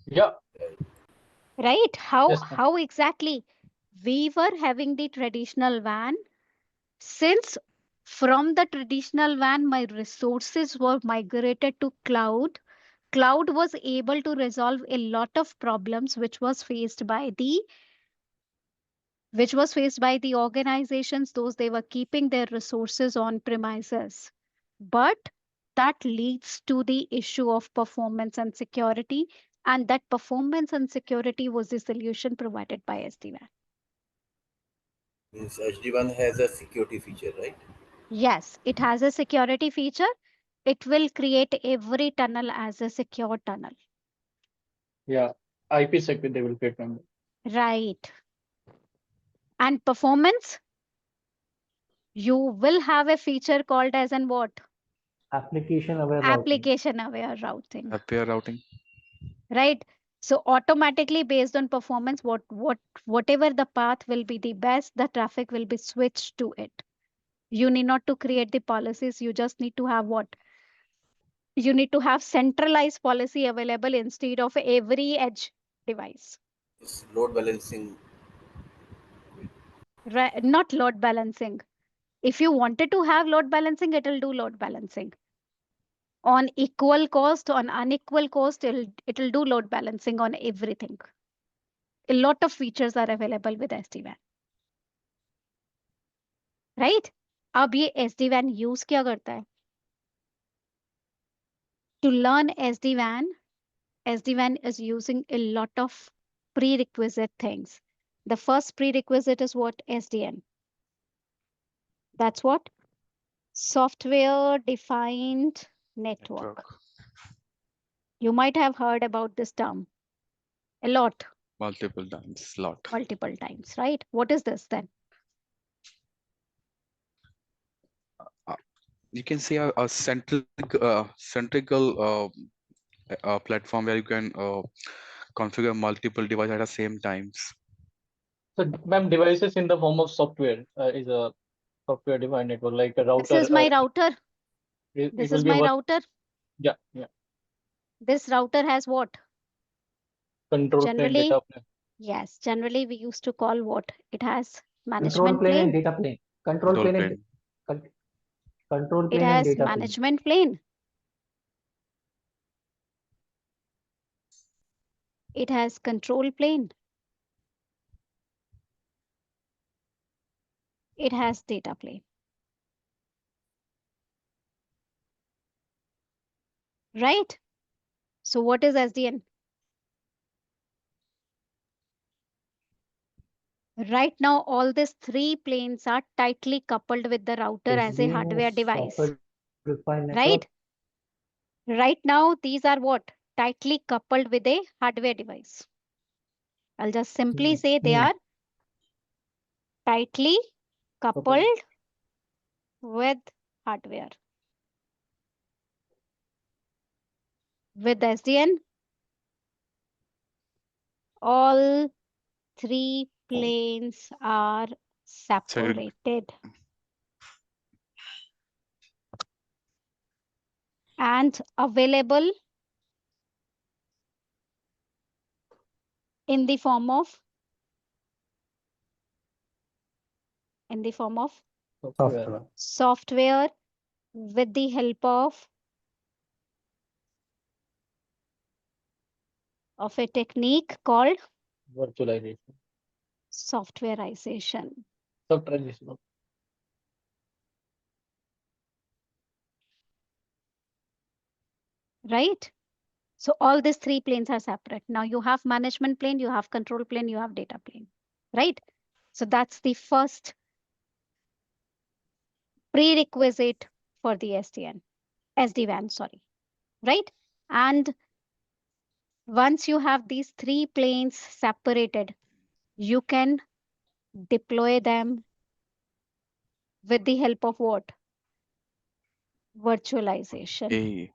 Yeah. Right? Yes, ma'am. How exactly? We were having the traditional WAN. Since from the traditional WAN, my resources were migrated to cloud, cloud was able to resolve a lot of problems which was faced by the organizations, those they were keeping their resources on premises. But that leads to the issue of performance and security, and that performance and security was the solution provided by SD-WAN. Means SD-WAN has a security feature, right? Yes, it has a security feature. It will create every tunnel as a secure tunnel. Yeah. IPsec they will create, ma'am. Right. And performance, you will have a feature called as an what? Application aware routing. Application aware routing. Pair routing. Right. So automatically based on performance, whatever the path will be the best, the traffic will be switched to it. You need not to create the policies. You just need to have what? You need to have centralized policy available instead of every edge device. It's load balancing. Right, not load balancing. If you wanted to have load balancing, it will do load balancing. On equal cost, on unequal cost, it'll do load balancing on everything. A lot of features are available with SD-WAN. Right? अब ये SD-WAN use क्या करता है? To learn SD-WAN, SD-WAN is using a lot of prerequisite things. The first prerequisite is what? SDN. That's what? Software defined network. You might have heard about this term a lot. Multiple times, Multiple times, right? What is this then? You can say a centrical platform where you can configure multiple devices at the same times. So, ma'am, devices in the form of software is a software-defined network, like a router. This is my router. This is my router. Yeah, yeah. This router has what? Control plane, data plane. Yes, generally we used to call what? It has Control management plane and plane. data plane. Control plane and control It plane and has data plane. management plane. It has control plane. It has data plane. Right? So what is SDN? Right now, all these three planes are tightly coupled with the router as a SDN hardware is device, software-defined network. right? Right now, these are what? Tightly coupled with a hardware device. I'll just simply say they are tightly coupled with hardware. With SDN, all three planes are separated and available in the form of software with the help of a technique called Virtualization. softwareization. Softwareization. Right? So all these three planes are separate. Now you have management plane, you have control plane, you have data plane, right? So that's the first prerequisite for the SD-WAN, sorry, right? And once you have these three planes separated, you can deploy them with the help of what? Virtualization. Hey,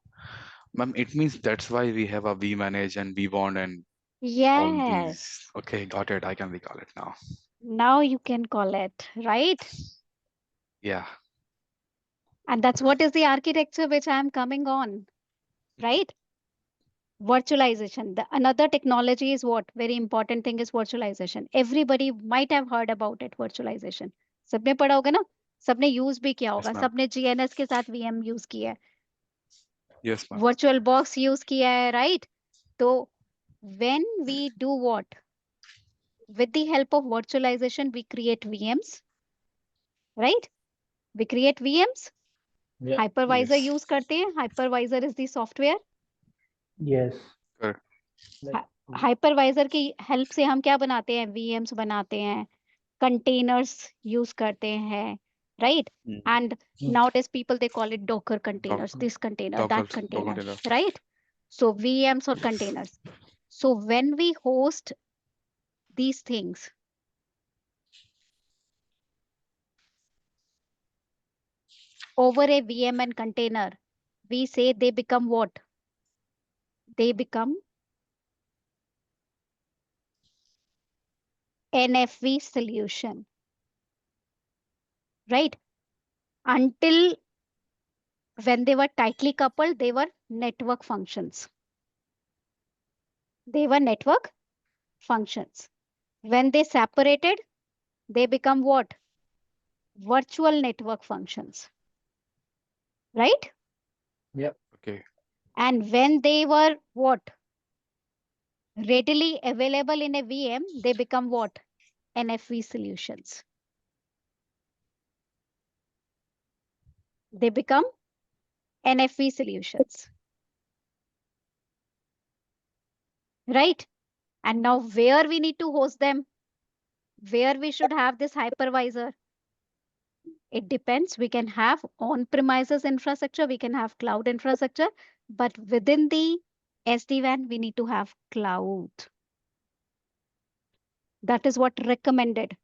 ma'am, it means that's why we have a vManage and vBond and all these. Yes. Okay, got it. I can recall it now. Now you can call it, right? Yeah. And that's what is the architecture which I am coming on, right? Virtualization. The another technology is what? Very important thing is virtualization. Everybody might have heard about it, virtualization. सबने पढ़ा होगा ना? सबने use भी किया होगा. ma'am. सबने GNS के साथ VM यूज किया है. Yes, ma'am. Virtual box use किया है, right? So when we do what? With the help of virtualization, we create VMs, right? We create VMs. Yeah. Hypervisor Yes. use करते हैं. Hypervisor is the software. Yes. Correct. Hypervisor की help से हम क्या बनाते हैं? VMs बनाते हैं, कंटेनर्स यूज करते हैं, right? And nowadays people they call it Docker containers, this container, that container, right? So VMs or containers. So when we host these things, over a VM and container, we say they become what? They become NFV solution, right? Until when they were tightly coupled, they were network functions. They were network functions. When they separated, they become what? Virtual network functions, right? Yep. Okay. And when they were what? Readily available in a VM, they become what? NFV solutions. They become NFV solutions, right? And now where we need to host them? Where we should have this hypervisor? It depends. We can have on-premises infrastructure, we can have cloud infrastructure, but within the SD-WAN, we need to have cloud. That is what recommended,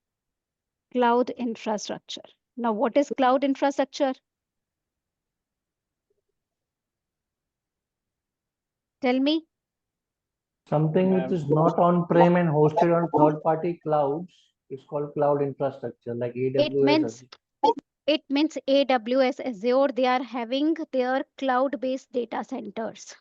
cloud infrastructure. Now, what is cloud infrastructure? Tell me. Something which is not on-prem and hosted on third-party clouds is called cloud infrastructure, like AWS. It means AWS, Azure, they are having their cloud-based data centers.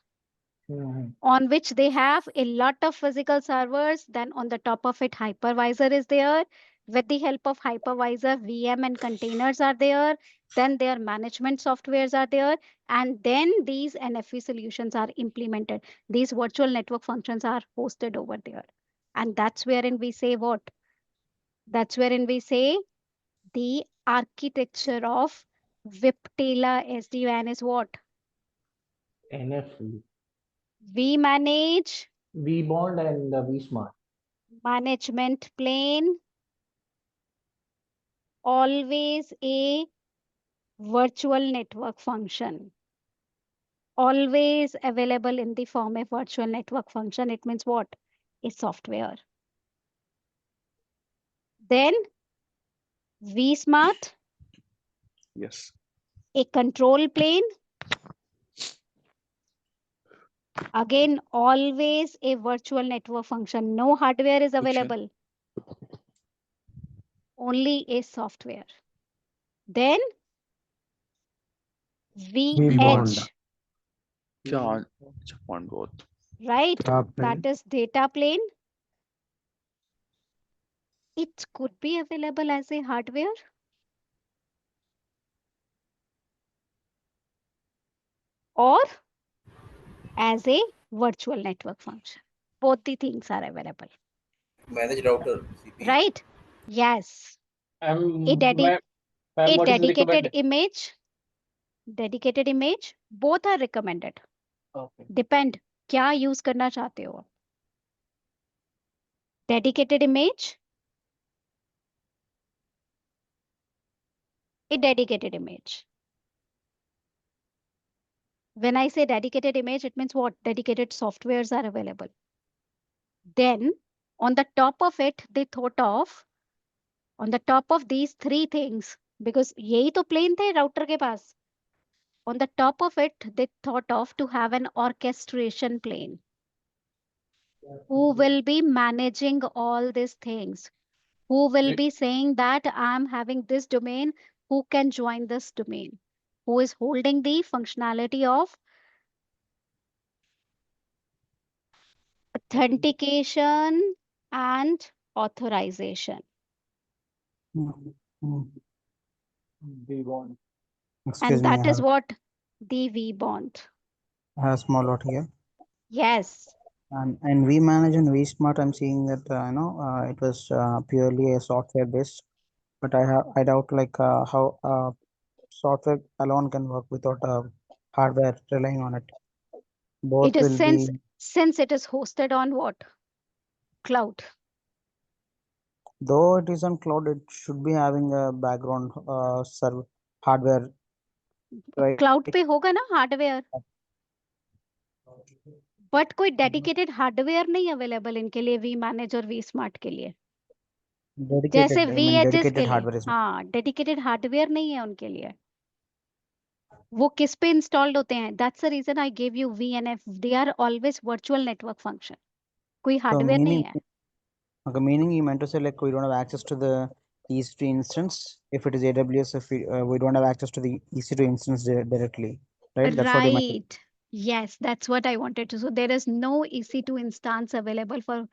On which they have a lot of physical servers. Then on the top of it, hypervisor is there. With the help of hypervisor, VM and containers are there. Then their management softwares are there. And then these NFV solutions are implemented. These virtual network functions are hosted over there. And that's wherein we say what? That's wherein we say the architecture of Viptela SD-WAN is what? NFV. We manage vBond and vSmart. management plane always a virtual network function. Always available in the form of virtual network function. It means what? A software. Then vSmart, Yes. a control plane. Again, always a virtual network function. No hardware is available. Only a software. Then VH, Yeah, on both. right? Data plane. That is data plane. It could be available as a hardware or as a virtual network function. Both the things are available, Managed router, CPU. right? Yes. A, Ma'am, a what is dedicated recommended? image, both are recommended. Okay. Depend, क्या use करना चाहते हो आप? Dedicated image, a dedicated image. When I say dedicated image, it means what? Dedicated softwares are available. Then on the top of it, they thought of, on the top of these three things, because यही तो plane थे router के पास. On the top of it, they thought of to have an orchestration plane who will be managing all these things, who will be saying that I'm having this domain, who can join this domain, who is holding the functionality of authentication and authorization. V1. Excuse And me, that is what the V bond. I have a small lot here. Yes, And vManage and vSmart, I'm seeing that it was purely a software based, but I doubt like how software alone can work without hardware relying on it. Both it is will be, since it is hosted on what? Cloud. though it is on cloud, it should be having a background server hardware, right? Cloud पे होगा ना hardware, but कोई dedicated hardware नहीं available इनके लिए V manage और V smart के लिए. जैसे Dedicated, I we mean edges dedicated के लिए, hardware is हाँ, डेडिकेटेड हार्डवेयर नहीं है उनके लिए. वो किस पे इंस्टॉल्ड होते हैं? That's the reason I give you VNF. They are always virtual network function, कोई so हार्डवेयर नहीं है. okay, meaning you meant to say like we don't have access to the EC2 instance if it is AWS, if we don't have access to the EC2 instance directly, right? That's what you meant. Right. Yes, that's what I wanted to. So there is no EC2 instance available for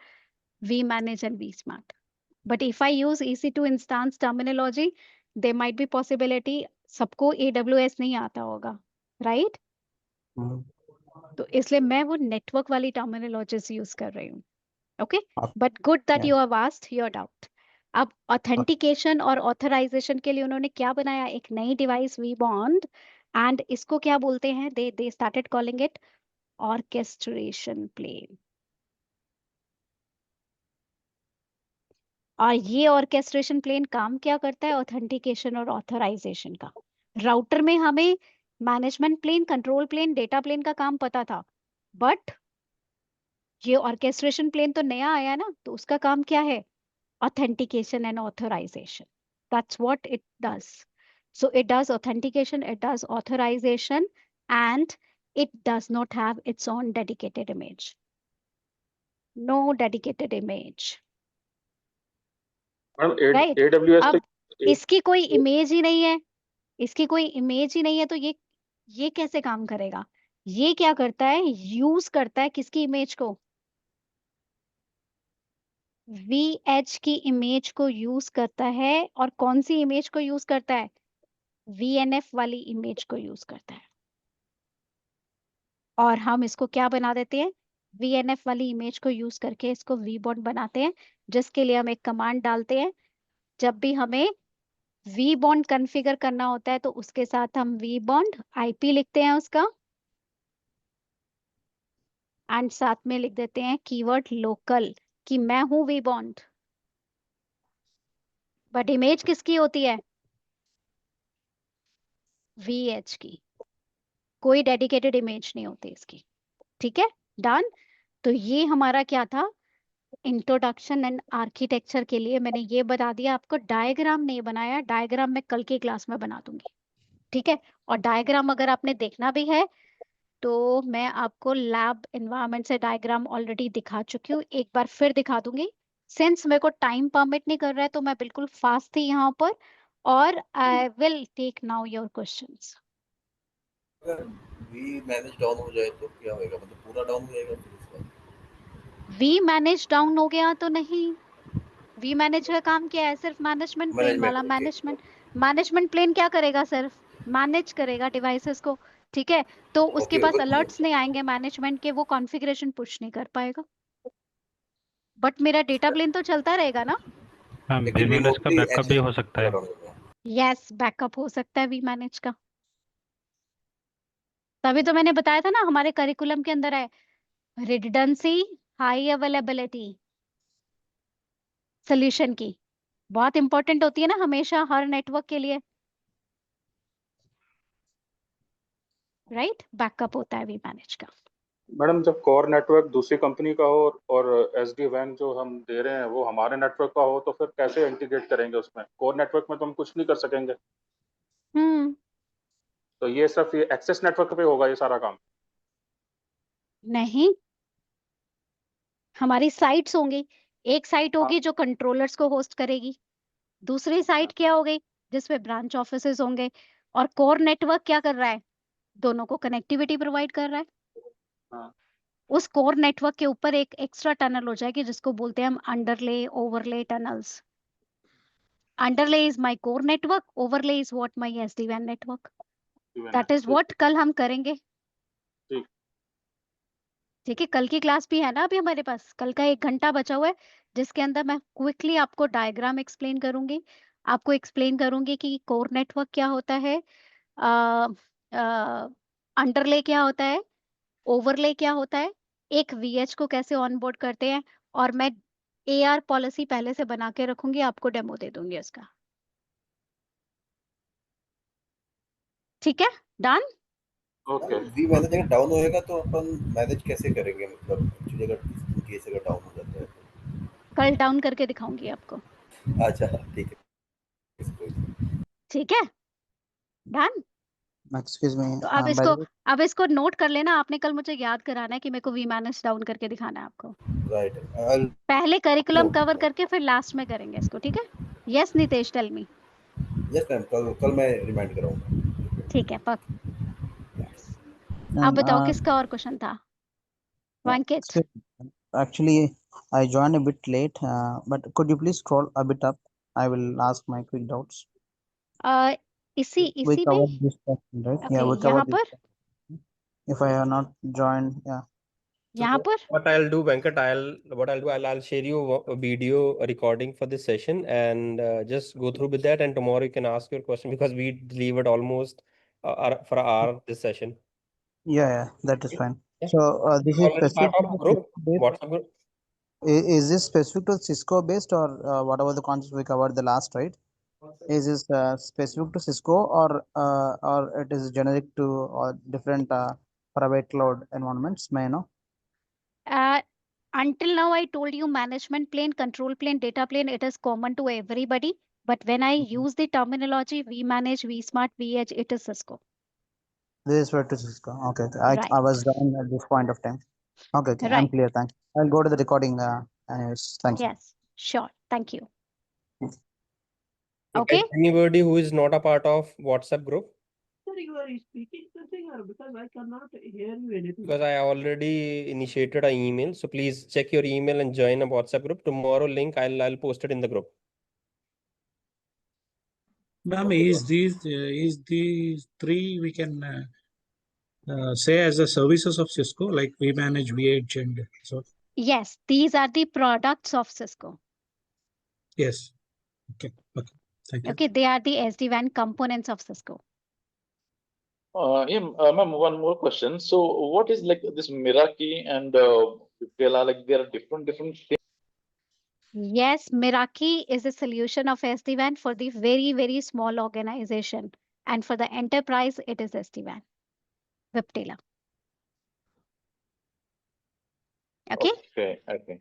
vManage and vSmart. But if I use EC2 instance terminology, there might be possibility सबको AWS नहीं आता होगा, right? तो इसलिए मैं वो network वाली terminologies use कर रही हूँ. Okay, but good that you have asked your doubt. अब ऑथेंटिकेशन और ऑथराइजेशन के लिए उन्होंने क्या बनाया? एक नई डिवाइस वी बॉन्ड, एंड इसको क्या बोलते हैं? They started calling it orchestration plane. और ये ऑर्केस्ट्रेशन प्लेन काम क्या करता है? ऑथेंटिकेशन और ऑथराइजेशन का. राउटर में हमें management plane, control plane, data plane का काम पता था, बट ये ऑर्केस्ट्रेशन प्लेन तो नया आया ना, तो उसका काम क्या है? Authentication and authorization. That's what it does. So it does authentication, it does authorization, and it does not have its own dedicated image. No dedicated image. Right? AWS अब पे इसकी कोई इमेज ही नहीं है, इसकी कोई इमेज ही नहीं है, तो ये कैसे काम करेगा? ये क्या करता है? यूज करता है किसकी इमेज को? VH की इमेज को यूज करता है. और कौन सी इमेज को यूज करता है? VNF वाली इमेज को यूज करता है. और हम इसको क्या बना देते हैं? VNF वाली इमेज को यूज करके इसको vBond बनाते हैं, जिसके लिए हम एक कमांड डालते हैं. जब भी हमें vBond कॉन्फ़िगर करना होता है तो उसके साथ हम vBond IP लिखते हैं उसका, एंड साथ में लिख देते हैं कीवर्ड लोकल, कि मैं हूं vBond. बट इमेज किसकी होती है? VH की, कोई डेडिकेटेड इमेज नहीं होती इसकी। ठीक है, डन। तो ये हमारा क्या था, इंट्रोडक्शन एंड आर्किटेक्चर के लिए मैंने ये बता दिया आपको। डायग्राम नहीं बनाया, डायग्राम मैं कल की क्लास में बना दूंगी। ठीक है, और डायग्राम अगर आपने देखना भी है तो मैं आपको लैब एनवायरनमेंट से डायग्राम ऑलरेडी दिखा चुकी हूँ, एक बार फिर दिखा दूंगी। सिंस मेरे को टाइम परमिट नहीं कर रहा है तो मैं बिल्कुल फास्ट थी यहाँ पर, और I will take now your questions. अगर वी मैनेज डाउन हो जाए तो क्या होएगा, मतलब पूरा डाउन हो जाएगा फिर उसका? वी मैनेज डाउन हो गया तो नहीं, वी मैनेज का काम क्या है? सिर्फ मैनेजमेंट प्लेन मैनेजमेंट, वाला ओके। मैनेजमेंट प्लेन क्या करेगा? सिर्फ मैनेज करेगा डिवाइसेस को। ठीक है, तो उसके ओके पास अलर्ट्स नहीं आएंगे मैनेजमेंट के, वो कॉन्फ़िगरेशन पुश नहीं कर पाएगा, बट मेरा डेटा प्लेन तो चलता रहेगा ना। लेकिन VManage का रिमोटली बैकअप भी हो सकता है। डाउन होगा। यस, बैकअप हो सकता है वी मैनेज का। तभी तो मैंने बताया था ना, हमारे करिकुलम के अंदर है रिडंडेंसी, हाई अवेलेबिलिटी सोल्यूशन की, बहुत इंपॉर्टेंट होती है ना हमेशा हर नेटवर्क के लिए, राइट? बैकअप होता है वी मैनेज का। मैडम जब कोर नेटवर्क दूसरी कंपनी का हो और SD WAN जो हम दे रहे हैं वो हमारे नेटवर्क का हो, तो फिर कैसे इंटीग्रेट करेंगे उसमें? कोर नेटवर्क में तो हम कुछ नहीं कर सकेंगे, तो ये सिर्फ ये एक्सेस नेटवर्क पे होगा ये सारा काम? नहीं, हमारी साइट्स होंगी, एक साइट हाँ, होगी जो कंट्रोलर्स को होस्ट करेगी, दूसरी साइट क्या हो गई जिसमें ब्रांच ऑफिसेज होंगे, और कोर नेटवर्क क्या कर रहा है? दोनों को कनेक्टिविटी प्रोवाइड कर रहा है। हाँ, उस कोर नेटवर्क के ऊपर एक एक्स्ट्रा टनल हो जाएगी जिसको बोलते हैं हम अंडरले overlay tunnels. अंडरले is my core network, overlay is what my SD-WAN network. That is ठीक व्हाट कल हम करेंगे। ठीक। ठीक है, कल की क्लास भी है ना अभी हमारे पास, कल का 1 घंटा बचा हुआ है जिसके अंदर मैं क्विकली आपको डायग्राम एक्सप्लेन करूंगी, आपको एक्सप्लेन करूंगी कि कोर नेटवर्क क्या होता है, अंडरले क्या होता है, ओवरले क्या होता है, एक VH को कैसे ऑनबोर्ड करते हैं, और मैं AR पॉलिसी पहले से बना के रखूंगी, आपको डेमो दे दूंगी उसका। ठीक है, डन। ओके। वी मैनेज अगर डाउन होएगा तो अपन मैनेज कैसे करेंगे, मतलब एक्चुअली अगर केस अगर डाउन हो जाता है कल डाउन करके दिखाऊंगी आपको। तो? अच्छा, ठीक है। ठीक है, डन। Excuse me. तो By the way, अब इसको नोट कर लेना, आपने कल मुझे याद कराना है कि मेरे को वी मैनेज डाउन करके दिखाना है आपको। राइट, पहले करिकुलम नोट। कवर करके फिर लास्ट में करेंगे इसको, ठीक है? Yes Nitesh, tell me. Yes ma'am, कल कल मैं रिमाइंड कराऊंगा। ठीक है, पर यस। आप and, बताओ किसका और क्वेश्चन था? Vanket, excuse me. Actually, I joined a bit late, but could you please scroll a bit up? I will ask my quick doubts. इसी We इसी में, covered this section, right? Yeah, okay, we यहाँ covered this पर, section. If I have not joined, yeah. यहाँ पर। What I'll do, Venkat, I'll share you a video recording for this session, and just go through with that. And tomorrow you can ask your question, because we delivered almost for an hour this session. Yeah, that is fine. Yeah. So this is Already part specific to of the group, Cisco-based. WhatsApp group. Is this specific to Cisco based, or whatever the concepts we covered the last, right? Is this specific to Cisco, or it is generic to different private cloud environments? May I know? Until now I told you management plane, control plane, data plane, it is common to everybody, but when I use the terminology we manage, we smart, we edge, it is Cisco. This is for to Cisco. Okay, okay. Right. I was done at this point of time. Okay, okay. I'm Right. clear. Thank you. I'll go to the recording. Anyways, thank you. Yes, sure, thank you. If Okay. there's anybody who is not a part of WhatsApp group, You are speaking something, or because I cannot hear you anything. because I already initiated an email, so please check your email and join a WhatsApp group. Tomorrow link I'll post it in the group. Ma'am, is these three we can say as the services of Cisco, like we manage VH and so? Yes, these are the products of Cisco. Yes. Okay. Okay. Thank you. Okay, they are the SD-WAN components of Cisco. Ma'am, one more question. So, what is like this Meraki and Viptela? Like, they are different things. Yes, Meraki is a solution of SD-WAN for the very, very small organization. And for the enterprise, it is SD-WAN. Viptela. Okay? Okay.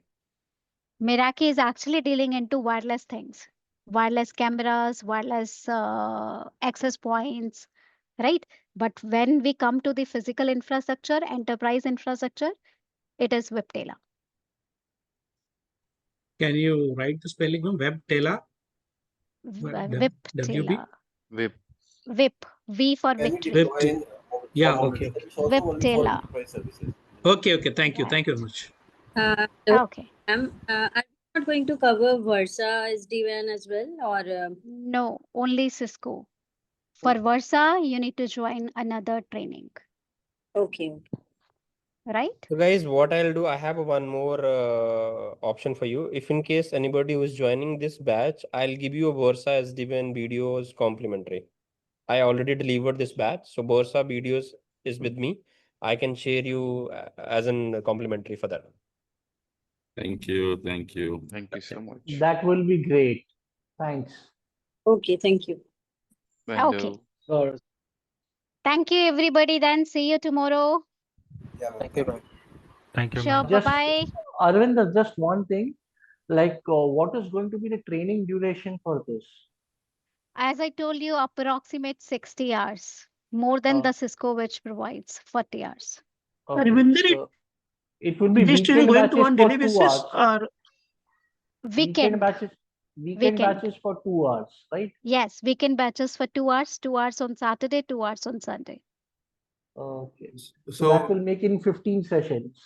Meraki is actually dealing into wireless things. Wireless cameras, wireless access points, right? But when we come to the physical infrastructure, enterprise infrastructure, it is Viptela. Can you write the spelling of Webtaila? WB? Viptela. Web. Vip. V for Can you victory. define Yeah, from okay. It's also only for Viptela. enterprise services. Okay, thank you very much. Okay. I'm not going to cover Versa SD-WAN as well, or No, only Cisco. For Versa, you need to join another training, okay. right? So guys, what I'll do, I have one more option for you. If in case anybody who is joining this batch, I'll give you a Versa SD-WAN videos complimentary. I already delivered this batch, so Versa videos is with me. I can share you as an complimentary for that. Thank you. Thank you. Thank you so much. That will be great. Thanks. Okay, thank you. Okay. Sure. Thank you, everybody. Then see you tomorrow. Yeah, Thank you, ma'am. Thank you, Sure. ma'am. Just Bye-bye. Arvind, just one thing, like what is going to be the training duration for this? As I told you, approximate 60 hours. More than the Cisco which provides 40 hours. Okay, Ravinder, so it will be this training weekend going to batches on for daily 2 basis hours. or Weekend Weekend. batches. Weekend Weekend. batches for 2 hours, right? Yes, weekend batches for 2 hours, 2 hours on Saturday, 2 hours on Sunday. Okay. So So that will make in 15 sessions.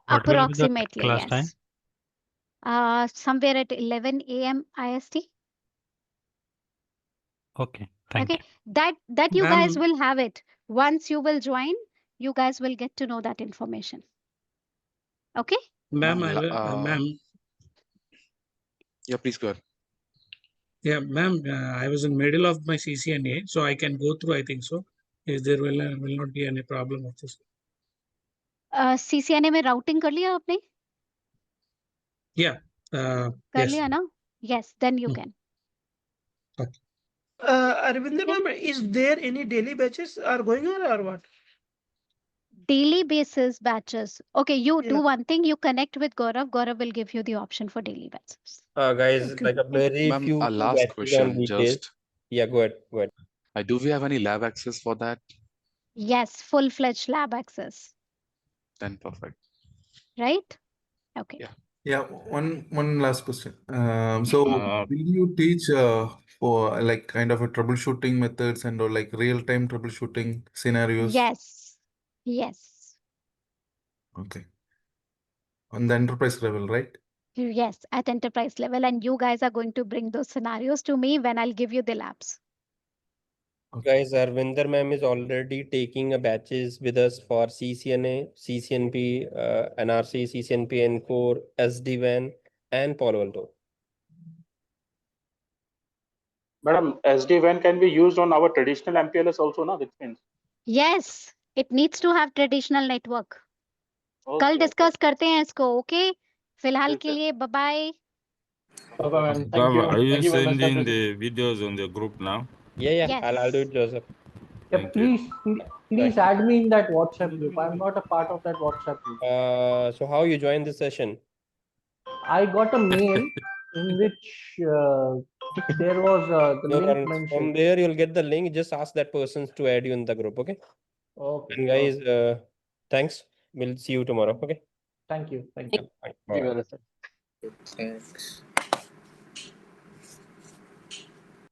what will be the Approximately, class yes. time? Somewhere at 11 a.m. IST. Okay, thank Okay, that you guys Ma'am, will have it. Once you will join, you guys will get to know that information. Okay? ma'am, Ma'am, yeah, please go ahead. yeah, ma'am, I was in middle of my CCNA, so I can go through, I think so. Is there will not be any problem of this? CCNA में routing कर लिया आपने? Yeah, कर yes. लिया ना? Yes, then you Hmm. can. Okay. Ravinder, ma'am, is there any daily batches are going on or what? Daily basis batches. Okay, you do Yeah. one thing, you connect with Gaurav. Gaurav will give you the option for daily batches. Guys, Okay. like a very Ma'am, few a last batches on question, weekdays. just Yeah, go ahead. Go ahead. do we have any lab access for that? Yes, full-fledged lab access. Then perfect. Right? Okay. Yeah. yeah, one last question. So will you teach for like kind of a troubleshooting methods and or like real-time troubleshooting scenarios? Yes. Yes. Okay. On the enterprise level, right? Yes, at enterprise level. And you guys are going to bring those scenarios to me when I'll give you the labs. Guys, Arvinder ma'am is already taking a batches with us for CCNA, CCNP, NRC, CCNP, Encore, SD-WAN, and Palo Alto. Madam, SD-WAN can be used on our traditional MPLS also, na? Which means. Yes, it needs to have traditional network. Okay, कल okay. Discuss करते हैं इसको, okay? फिलहाल ठीक के है. लिए bye bye. Bye-bye, ma'am. Thank Bravo. you. Are you Thank you very much, sending everybody. the videos on the group now? Yeah, Yes. I'll do it, Joseph. Yeah, Thank you. please add me in that WhatsApp group. I'm not a part of that WhatsApp group. So how you join the session? I got a mail in which there was the No link problem. mentioned. From there, you'll get the link. Just ask that person to add you in the group, okay? Okay. And guys, thanks. We'll see you tomorrow, okay? Thank you. Thank you. Bye. Thank you very much. Thanks.